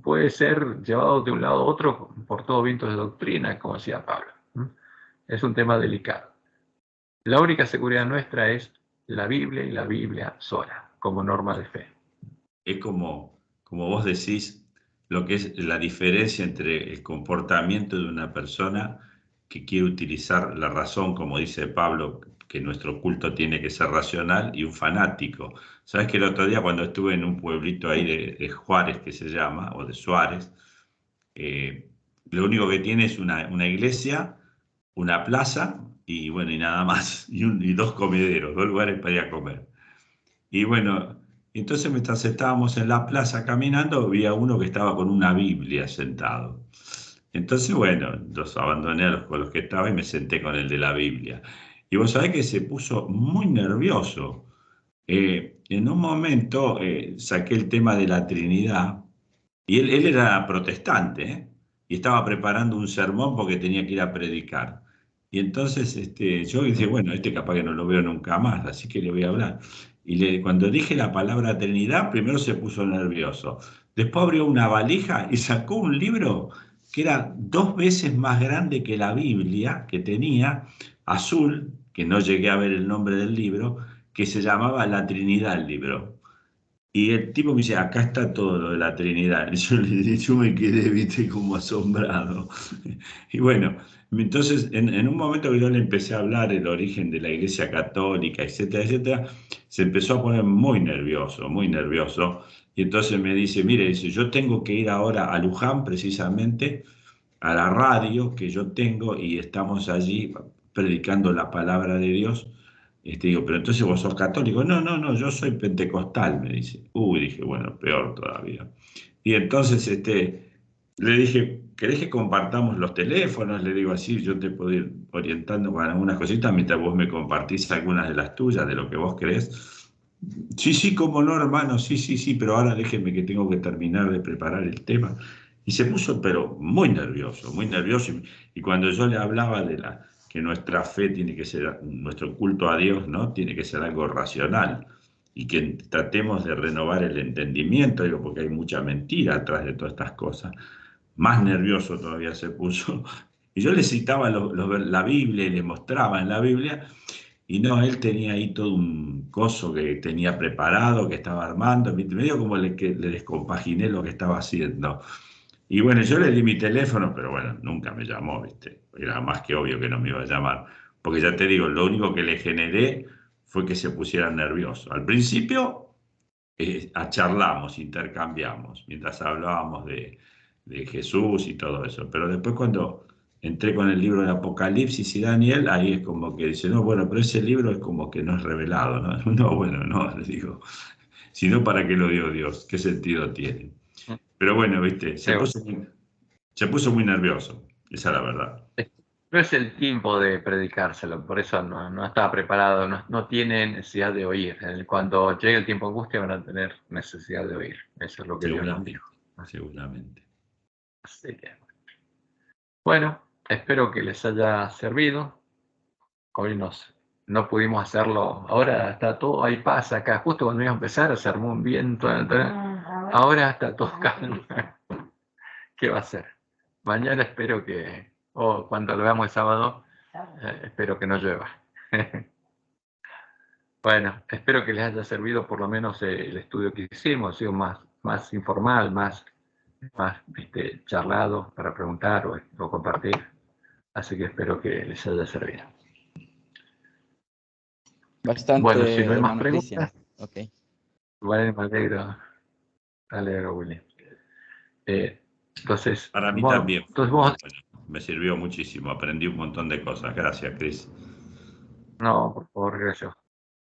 puede ser llevado de un lado a otro por todo viento de doctrina, como decía Pablo. Es un tema delicado. La única seguridad nuestra es la Biblia y la Biblia sola, como norma de fe. Es como vos decís, lo que es la diferencia entre el comportamiento de una persona que quiere utilizar la razón, como dice Pablo, que nuestro culto tiene que ser racional, y un fanático. Sabes que el otro día cuando estuve en un pueblito ahí de Juárez, que se llama, o de Suárez, lo único que tiene es una iglesia, una plaza y bueno, y nada más, y dos comederos, dos lugares para ir a comer. Y bueno, entonces mientras estábamos en la plaza caminando, había uno que estaba con una Biblia sentado. Entonces, bueno, los abandoné con los que estaba y me senté con el de la Biblia. Y vos sabés que se puso muy nervioso. En un momento saqué el tema de la Trinidad y él era protestante, ¿eh? Y estaba preparando un sermón porque tenía que ir a predicar. Y entonces yo dije, bueno, capaz que no lo veo nunca más, así que le voy a hablar. Cuando dije la palabra Trinidad, primero se puso nervioso. Después abrió una valija y sacó un libro que era 2 veces más grande que la Biblia que tenía, azul, que no llegué a ver el nombre del libro, que se llamaba La Trinidad el libro. Y el tipo me dice, acá está todo lo de la Trinidad. Y yo me quedé, viste, como asombrado. Y bueno, entonces en un momento que yo le empecé a hablar del origen de la Iglesia Católica, etcétera, etcétera, se empezó a poner muy nervioso, muy nervioso. Y entonces me dice, mire, dice, yo tengo que ir ahora a Luján precisamente, a la radio que yo tengo, y estamos allí predicando la palabra de Dios. Digo, pero entonces vos sos católico. No, no, no, yo soy pentecostal, me dice. Uy, dije, bueno, peor todavía. Y entonces le dije, ¿querés que compartamos los teléfonos? Le digo así, yo te puedo ir orientando con algunas cositas mientras vos me compartís algunas de las tuyas, de lo que vos crees. Sí, sí, cómo no, hermano, sí, sí, sí, pero ahora déjeme que tengo que terminar de preparar el tema. Y se puso, pero muy nervioso, muy nervioso. Y cuando yo le hablaba de que nuestra fe tiene que ser, nuestro culto a Dios, ¿no? Tiene que ser algo racional y que tratemos de renovar el entendimiento, digo, porque hay mucha mentira atrás de todas estas cosas. Más nervioso todavía se puso. Y yo le citaba la Biblia y le mostraba en la Biblia, y no, él tenía ahí todo un coso que tenía preparado, que estaba armando, medio como que le descompaginé lo que estaba haciendo. Y bueno, yo le di mi teléfono, pero bueno, nunca me llamó, ¿viste? Era más que obvio que no me iba a llamar. Porque ya te digo, lo único que le generé fue que se pusiera nervioso. Al principio, charlamos, intercambiamos, mientras hablábamos de Jesús y todo eso. Pero después cuando entré con el libro de Apocalipsis y Daniel, ahí es como que dice, no, bueno, pero ese libro es como que no es revelado, ¿no? No, bueno, no, le digo, sino para qué lo dio Dios, qué sentido tiene. Pero bueno, viste, se puso muy nervioso, esa es la verdad. No es el tiempo de predicárselo, por eso no estaba preparado, no tiene necesidad de oír. Cuando llegue el tiempo de angustia van a tener necesidad de oír. Eso es lo que Dios nos dijo. Seguramente. Así que, bueno, espero que les haya servido. Hoy no pudimos hacerlo. Ahora está todo, hay paz acá. Justo cuando iba a empezar se armó un viento. Ahora está todo calmo. ¿Qué va a ser? Mañana espero que, o cuando lo veamos el sábado, espero que no llueva. Bueno, espero que les haya servido por lo menos el estudio que hicimos, ha sido más informal, más charlado para preguntar o compartir. Así que espero que les haya servido. Bastante, bueno, si no hay más hermano preguntas, Cristian. Okay. Bueno, me alegro, William. Entonces, Para mí bueno, también fue muy bueno. Me sirvió muchísimo, aprendí un montón de cosas. Gracias, Cris. No, por favor, gracias.